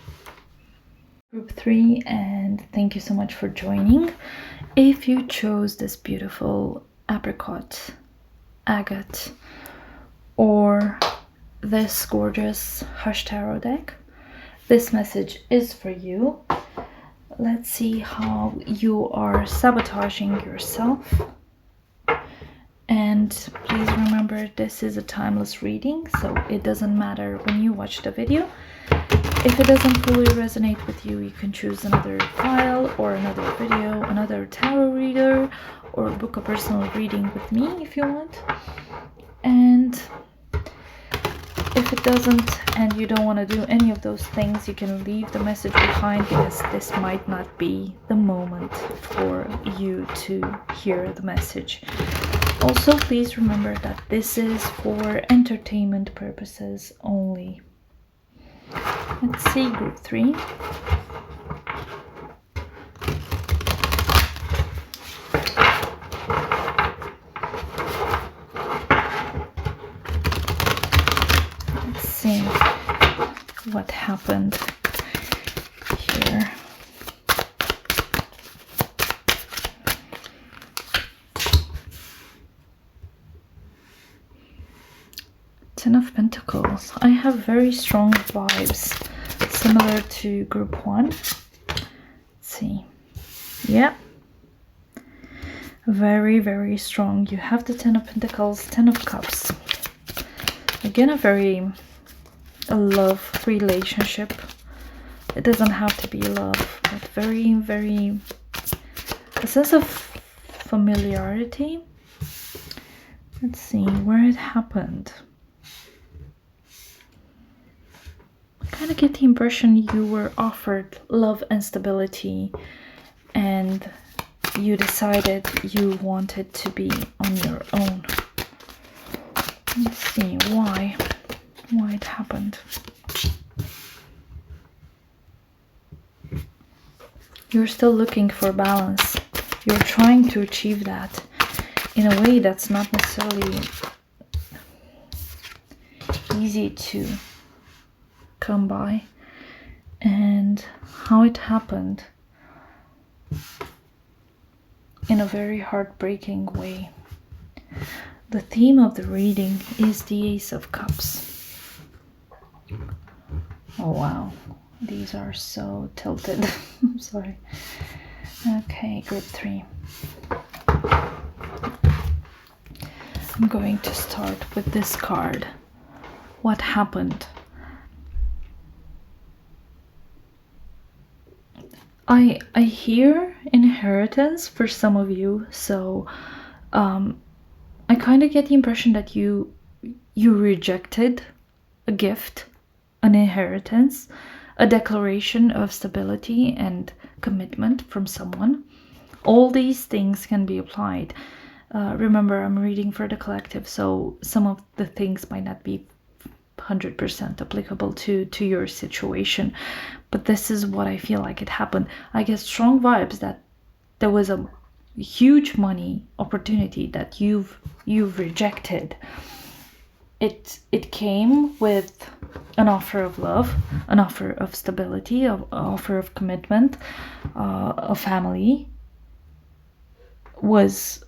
Group 3, and thank you so much for joining. If you chose this beautiful Apricot, Agate, or this gorgeous Hush Tarot deck, this message is for you. Let's see how you are sabotaging yourself. And please remember, this is a timeless reading, so it doesn't matter when you watch the video. If it doesn't fully resonate with you, you can choose another file or another video, another tarot reader, or book a personal reading with me if you want. And if it doesn't and you don't want to do any of those things, you can leave the message behind, because this might not be the moment for you to hear the message. Also, please remember that this is for entertainment purposes only. Let's see, Group 3. Let's see what happened here. Ten of Pentacles. I have very strong vibes, similar to Group 1. Let's see. Yeah. Very, very strong. You have the Ten of Pentacles, Ten of Cups. Again, a love relationship. It doesn't have to be love, but very, very, a sense of familiarity. Let's see where it happened. I kind of get the impression you were offered love and stability, and you decided you wanted to be on your own. Let's see why it happened. You're still looking for balance. You're trying to achieve that in a way that's not necessarily easy to come by. And how it happened in a very heartbreaking way. The theme of the reading is the Ace of Cups. Oh wow, these are so tilted. I'm sorry. Okay, group 3. I'm going to start with this card. What happened? I hear inheritance for some of you, so I kind of get the impression that you rejected a gift, an inheritance, a declaration of stability and commitment from someone. All these things can be applied. Remember, I'm reading for the collective, so some of the things might not be 100% applicable to your situation, but this is what I feel like it happened. I get strong vibes that there was a huge money opportunity that you've rejected. It came with an offer of love, an offer of stability, an offer of commitment, a family was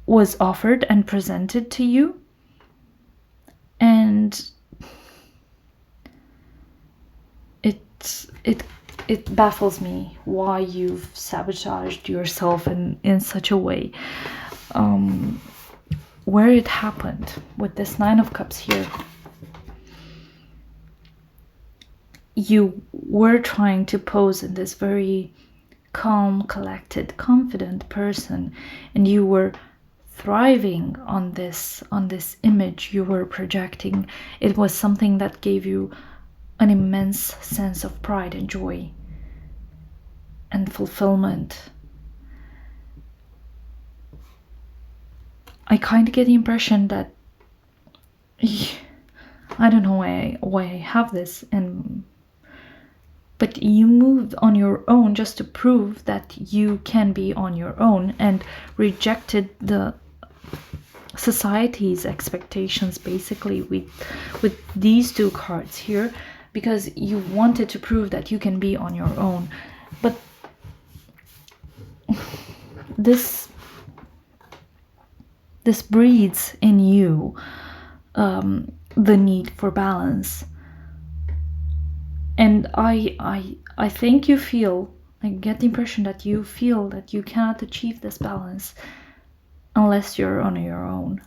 offered and presented to you, and it baffles me why you've sabotaged yourself in such a way. Where it happened with this 9 of Cups here, you were trying to pose in this very calm, collected, confident person, and you were thriving on this image you were projecting. It was something that gave you an immense sense of pride and joy and fulfillment. I kind of get the impression that I don't know why I have this, but you moved on your own just to prove that you can be on your own, and rejected the society's expectations basically with these 2 cards here, because you wanted to prove that you can be on your own. But this breeds in you the need for balance, and I think you feel, I get the impression that you feel that you cannot achieve this balance unless you're on your own.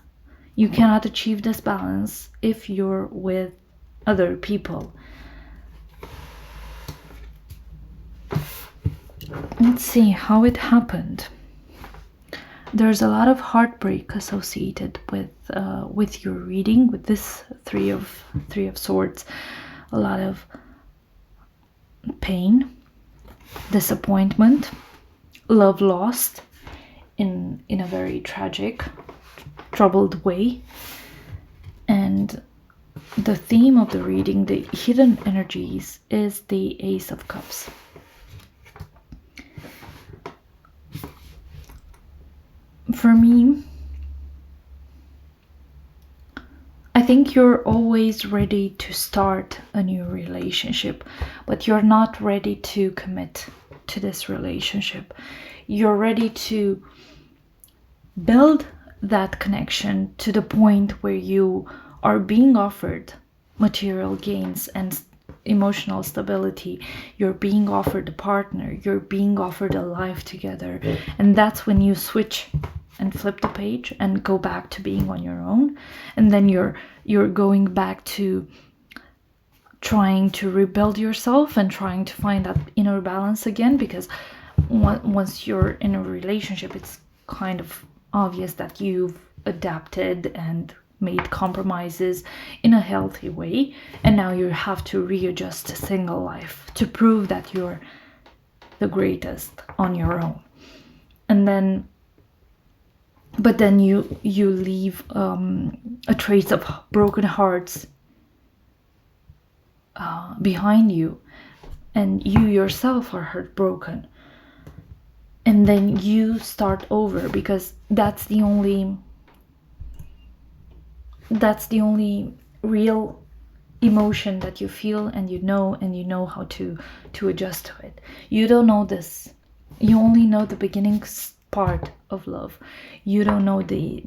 You cannot achieve this balance if you're with other people. Let's see how it happened. There's a lot of heartbreak associated with your reading, with this three of Swords. A lot of pain, disappointment, love lost in a very tragic, troubled way. And the theme of the reading, the hidden energies, is the Ace of Cups. For me, I think you're always ready to start a new relationship, but you're not ready to commit to this relationship. You're ready to build that connection to the point where you are being offered material gains and emotional stability. You're being offered a partner. You're being offered a life together. And that's when you switch and flip the page and go back to being on your own. And then you're going back to trying to rebuild yourself and trying to find that inner balance again, because once you're in a relationship, it's kind of obvious that you've adapted and made compromises in a healthy way, and now you have to readjust to single life to prove that you're the greatest on your own. And then but then you leave a trace of broken hearts behind you, and you yourself are heartbroken, and then you start over, because that's the only real emotion that you feel, and you know how to adjust to it. You don't know this. You only know the beginning part of love. You don't know the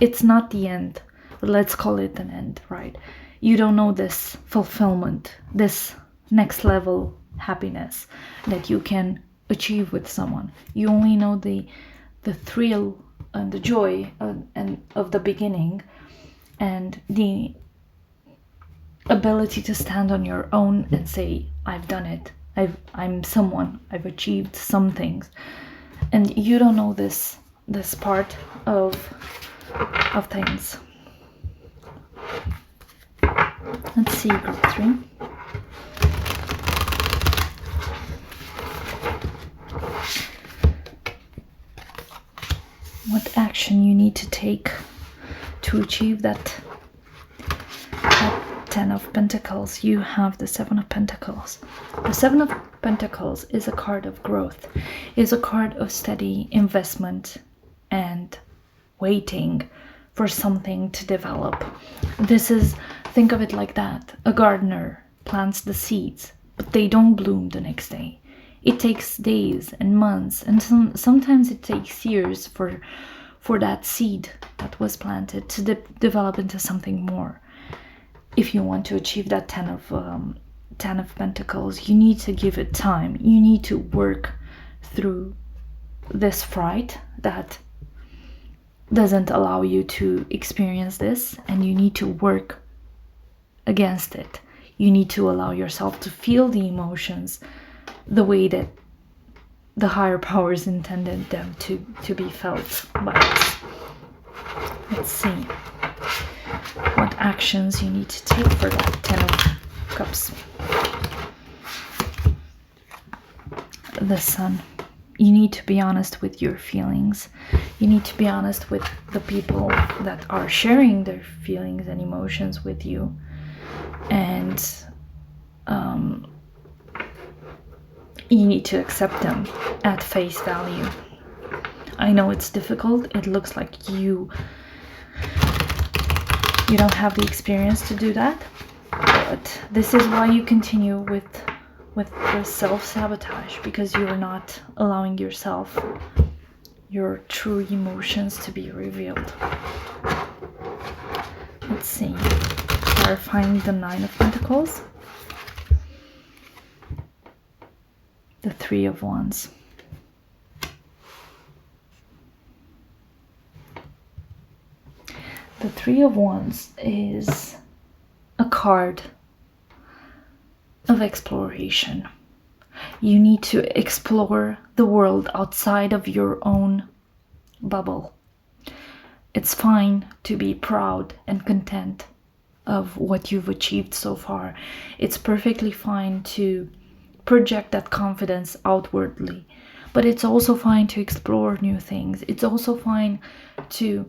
it's not the end, but let's call it an end, right? You don't know this fulfillment, this next level happiness that you can achieve with someone. You only know the thrill and the joy and of the beginning, and the ability to stand on your own and say, I've done it, I'm someone, I've achieved some things. And you don't know this part of things. Let's see, group 3. What action you need to take to achieve that 10 of Pentacles. You have the 7 of Pentacles. The 7 of Pentacles is a card of growth, is a card of steady investment and waiting for something to develop. This is, think of it like that. A gardener plants the seeds, but they don't bloom the next day. It takes days and months, and sometimes it takes years for that seed that was planted to develop into something more. If you want to achieve that 10 of Pentacles, you need to give it time. You need to work through this fright that doesn't allow you to experience this, and you need to work against it. You need to allow yourself to feel the emotions the way that the higher powers intended them to be felt by us. Let's see what actions you need to take for that 10 of Cups. The Sun. You need to be honest with your feelings. You need to be honest with the people that are sharing their feelings and emotions with you. And you need to accept them at face value. I know it's difficult. It looks like you don't have the experience to do that, but this is why you continue with the self-sabotage, because you're not allowing yourself your true emotions to be revealed. Let's see, clarifying the 9 of Pentacles, the 3 of Wands. The 3 of Wands is a card of exploration. You need to explore the world outside of your own bubble. It's fine to be proud and content of what you've achieved so far. It's perfectly fine to project that confidence outwardly, but it's also fine to explore new things. It's also fine to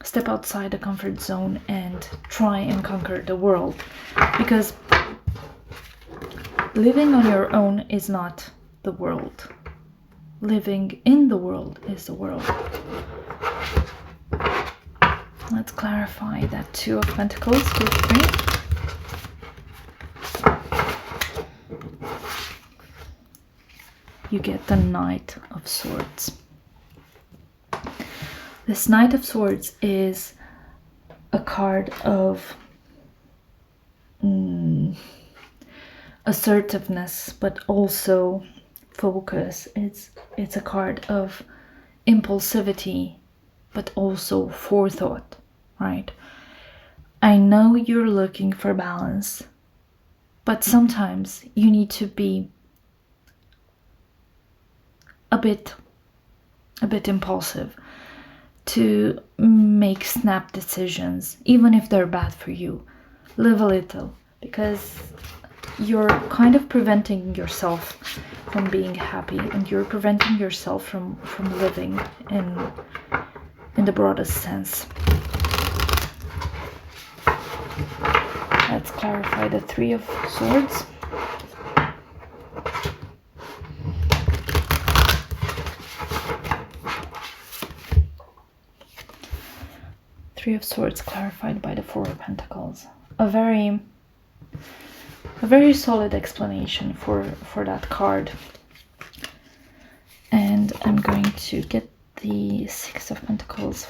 step outside the comfort zone and try and conquer the world, because living on your own is not the world. Living in the world is the world. Let's clarify that 2 of Pentacles, group 3. You get the Knight of Swords. This Knight of Swords is a card of assertiveness, but also focus. It's a card of impulsivity, but also forethought, right? I know you're looking for balance, but sometimes you need to be a bit a bit impulsive, to make snap decisions, even if they're bad for you. Live a little, because you're kind of preventing yourself from being happy, and you're preventing yourself from living in the broadest sense. Let's clarify the Three of Swords. Three of Swords clarified by the Four of Pentacles. A very solid explanation for that card. And I'm going to get the Six of Pentacles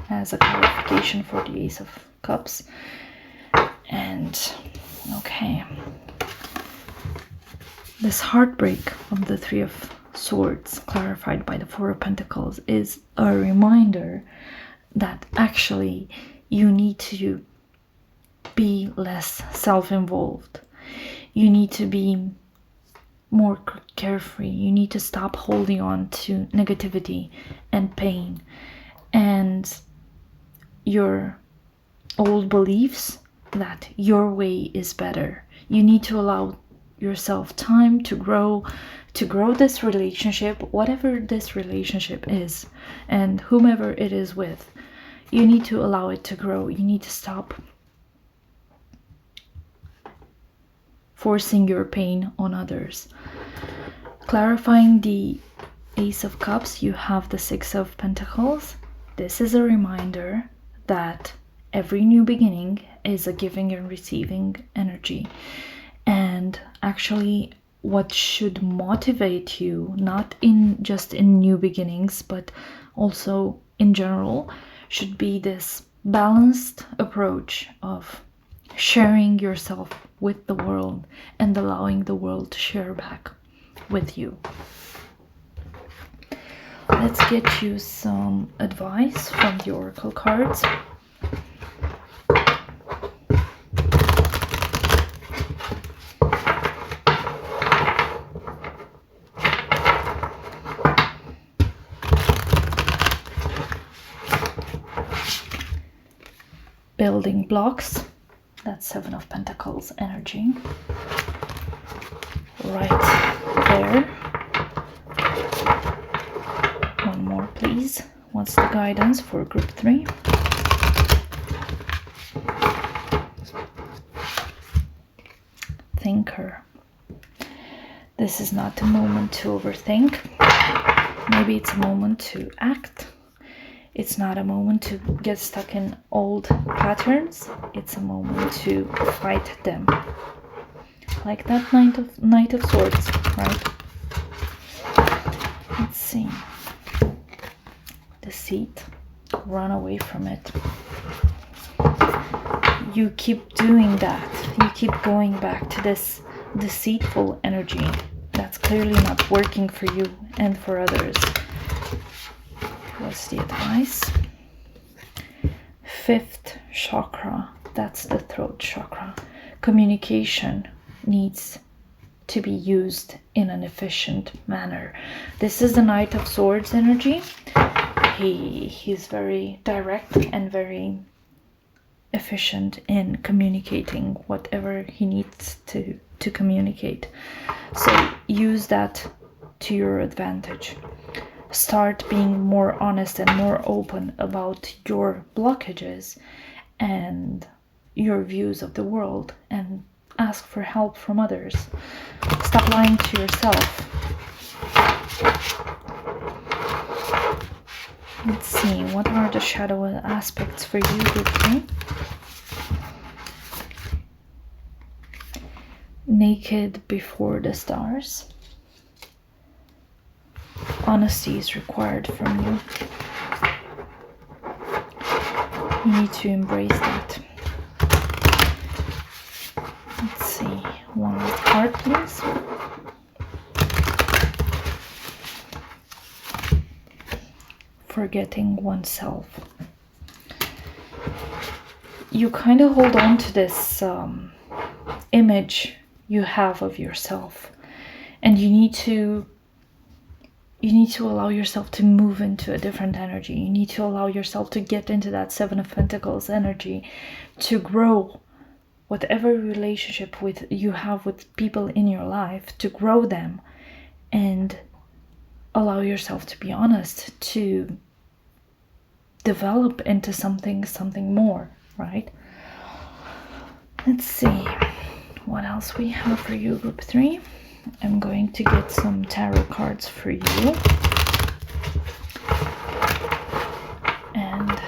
as a clarification for the Ace of Cups. And okay, this heartbreak of the Three of Swords clarified by the Four of Pentacles is a reminder that actually you need to be less self-involved. You need to be more carefree. You need to stop holding on to negativity and pain and your old beliefs that your way is better. You need to allow yourself time to grow this relationship, whatever this relationship is, and whomever it is with. You need to allow it to grow. You need to stop forcing your pain on others. Clarifying the Ace of Cups, you have the Six of Pentacles. This is a reminder that every new beginning is a giving and receiving energy. And actually, what should motivate you, not just in new beginnings, but also in general, should be this balanced approach of sharing yourself with the world and allowing the world to share back with you. Let's get you some advice from the Oracle cards. Building blocks, that's Seven of Pentacles energy. Right there. One more, please. What's the guidance for group 3? Thinker. This is not a moment to overthink. Maybe it's a moment to act. It's not a moment to get stuck in old patterns. It's a moment to fight them. Like that Knight of Swords, right? Let's see. Deceit. Run away from it. You keep doing that. You keep going back to this deceitful energy that's clearly not working for you and for others. What's the advice? Fifth chakra, that's the throat chakra. Communication needs to be used in an efficient manner. This is the Knight of Swords energy. He's very direct and very efficient in communicating whatever he needs to communicate. So use that to your advantage. Start being more honest and more open about your blockages and your views of the world, and ask for help from others. Stop lying to yourself. Let's see, what are the shadow aspects for you, group 3? Naked before the stars. Honesty is required from you. You need to embrace that. Let's see, one more card, please. Forgetting oneself. You kind of hold on to this image you have of yourself, and you need to you need to allow yourself to move into a different energy. You need to allow yourself to get into that Seven of Pentacles energy, to grow whatever relationship you have with people in your life, to grow them, and allow yourself to be honest, to develop into something more, right? Let's see what else we have for you, group 3. I'm going to get some tarot cards for you. And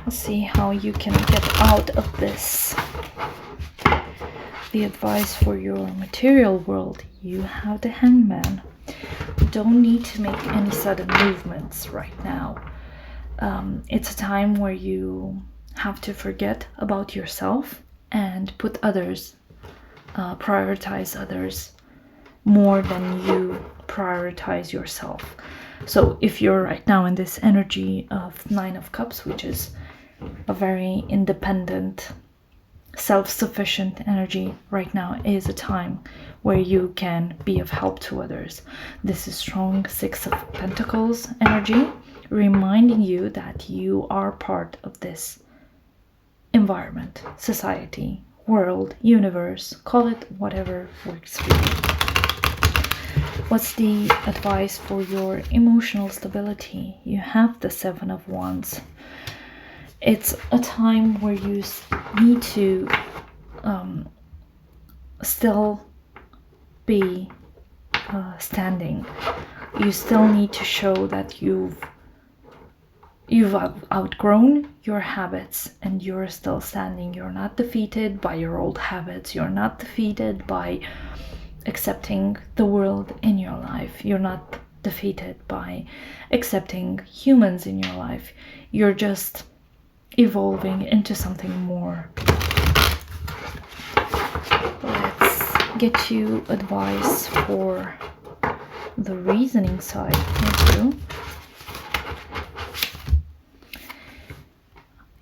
let's see how you can get out of this. The advice for your material world, you have the Hangman. Don't need to make any sudden movements right now. It's a time where you have to forget about yourself and put others, prioritize others more than you prioritize yourself. So if you're right now in this energy of Nine of Cups, which is a very independent, self-sufficient energy, right now is a time where you can be of help to others. This is strong Six of Pentacles energy, reminding you that you are part of this environment, society, world, universe, call it whatever works for you. What's the advice for your emotional stability? You have the Seven of Wands. It's a time where you need to still be standing. You still need to show that you've outgrown your habits and you're still standing. You're not defeated by your old habits. You're not defeated by accepting the world in your life. You're not defeated by accepting humans in your life. You're just evolving into something more. Let's get you advice for the reasoning side. Thank you.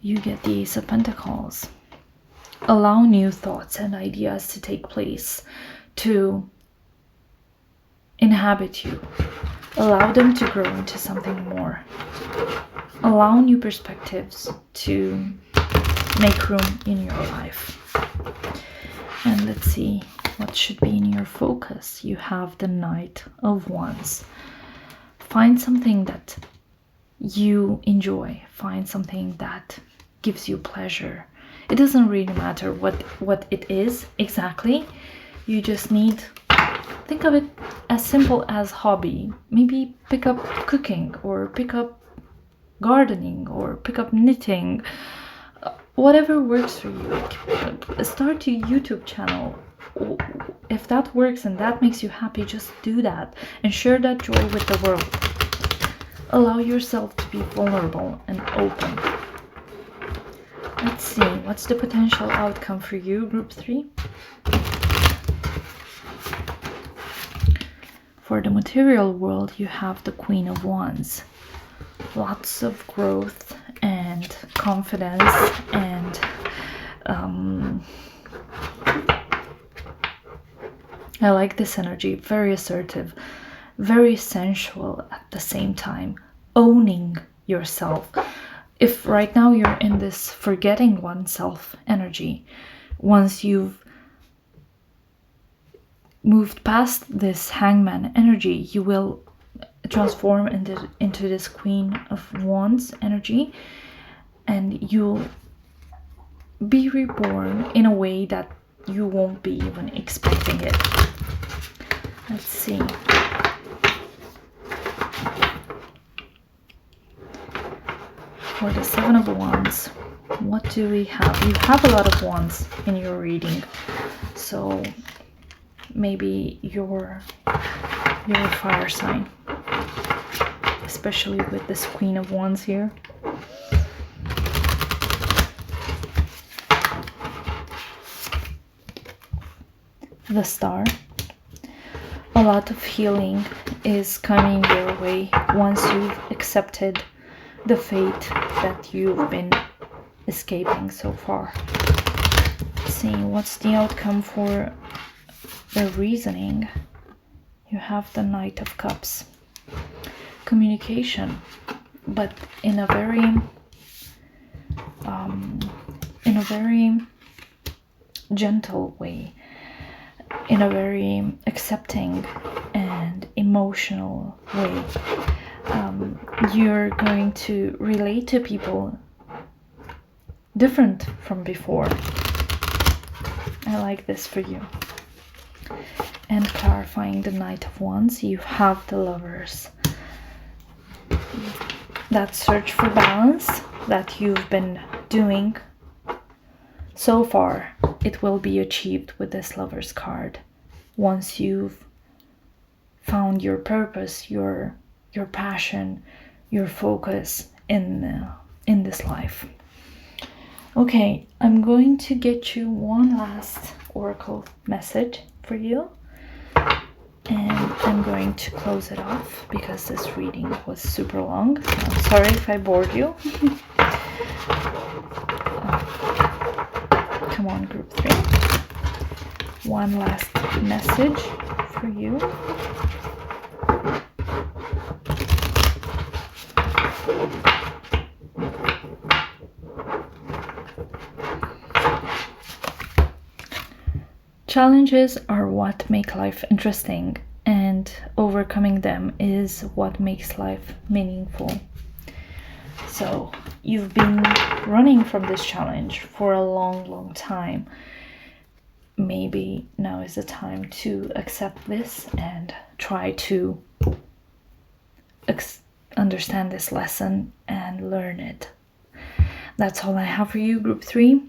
You get the Ace of Pentacles. Allow new thoughts and ideas to take place, to inhabit you. Allow them to grow into something more. Allow new perspectives to make room in your life. And let's see what should be in your focus. You have the Knight of Wands. Find something that you enjoy. Find something that gives you pleasure. It doesn't really matter what it is exactly. You just need, think of it as simple as hobby. Maybe pick up cooking, or pick up gardening, or pick up knitting. Whatever works for you. Start a YouTube channel. If that works and that makes you happy, just do that and share that joy with the world. Allow yourself to be vulnerable and open. Let's see, what's the potential outcome for you, group 3? For the material world, you have the Queen of Wands. Lots of growth and confidence and I like this energy. Very assertive, very sensual at the same time. Owning yourself. If right now you're in this forgetting oneself energy, once you've moved past this Hangman energy, you will transform into this Queen of Wands energy, and you'll be reborn in a way that you won't be even expecting it. Let's see. For the Seven of Wands, what do we have? You have a lot of wands in your reading, so maybe your fire sign, especially with this Queen of Wands here. The Star. A lot of healing is coming your way once you've accepted the fate that you've been escaping so far. Let's see, what's the outcome for the reasoning? you have the Knight of Cups. Communication, but in a very gentle way, in a very accepting and emotional way. You're going to relate to people different from before. I like this for you. And clarifying the Knight of Wands, you have the Lovers. That search for balance that you've been doing so far, it will be achieved with this Lovers card. Once you've found your purpose, your passion, your focus in this life. Okay, I'm going to get you one last oracle message for you, and I'm going to close it off because this reading was super long. So I'm sorry if I bored you. Come on, group 3. One last message for you. Challenges are what make life interesting, and overcoming them is what makes life meaningful. So you've been running from this challenge for a long time. Maybe now is the time to accept this and try to understand this lesson and learn it. That's all I have for you, group 3.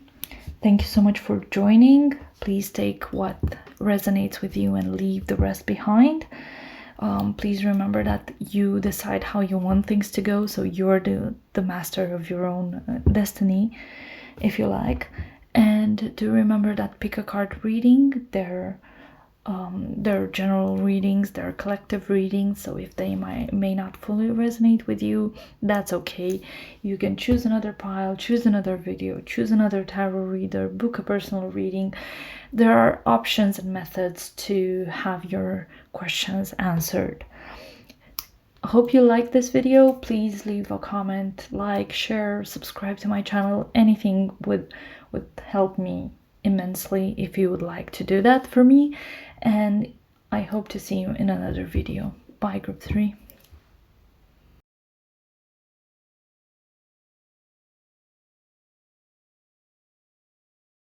Thank you so much for joining. Please take what resonates with you and leave the rest behind. Please remember that you decide how you want things to go, so you're the master of your own destiny, if you like. And do remember that pick a card reading, they're general readings, they're collective readings, so if they may not fully resonate with you, that's okay. You can choose another pile, choose another video, choose another tarot reader, book a personal reading. There are options and methods to have your questions answered. I hope you liked this video. Please leave a comment, like, share, subscribe to my channel. Anything would help me immensely if you would like to do that for me. And I hope to see you in another video. Bye, group 3.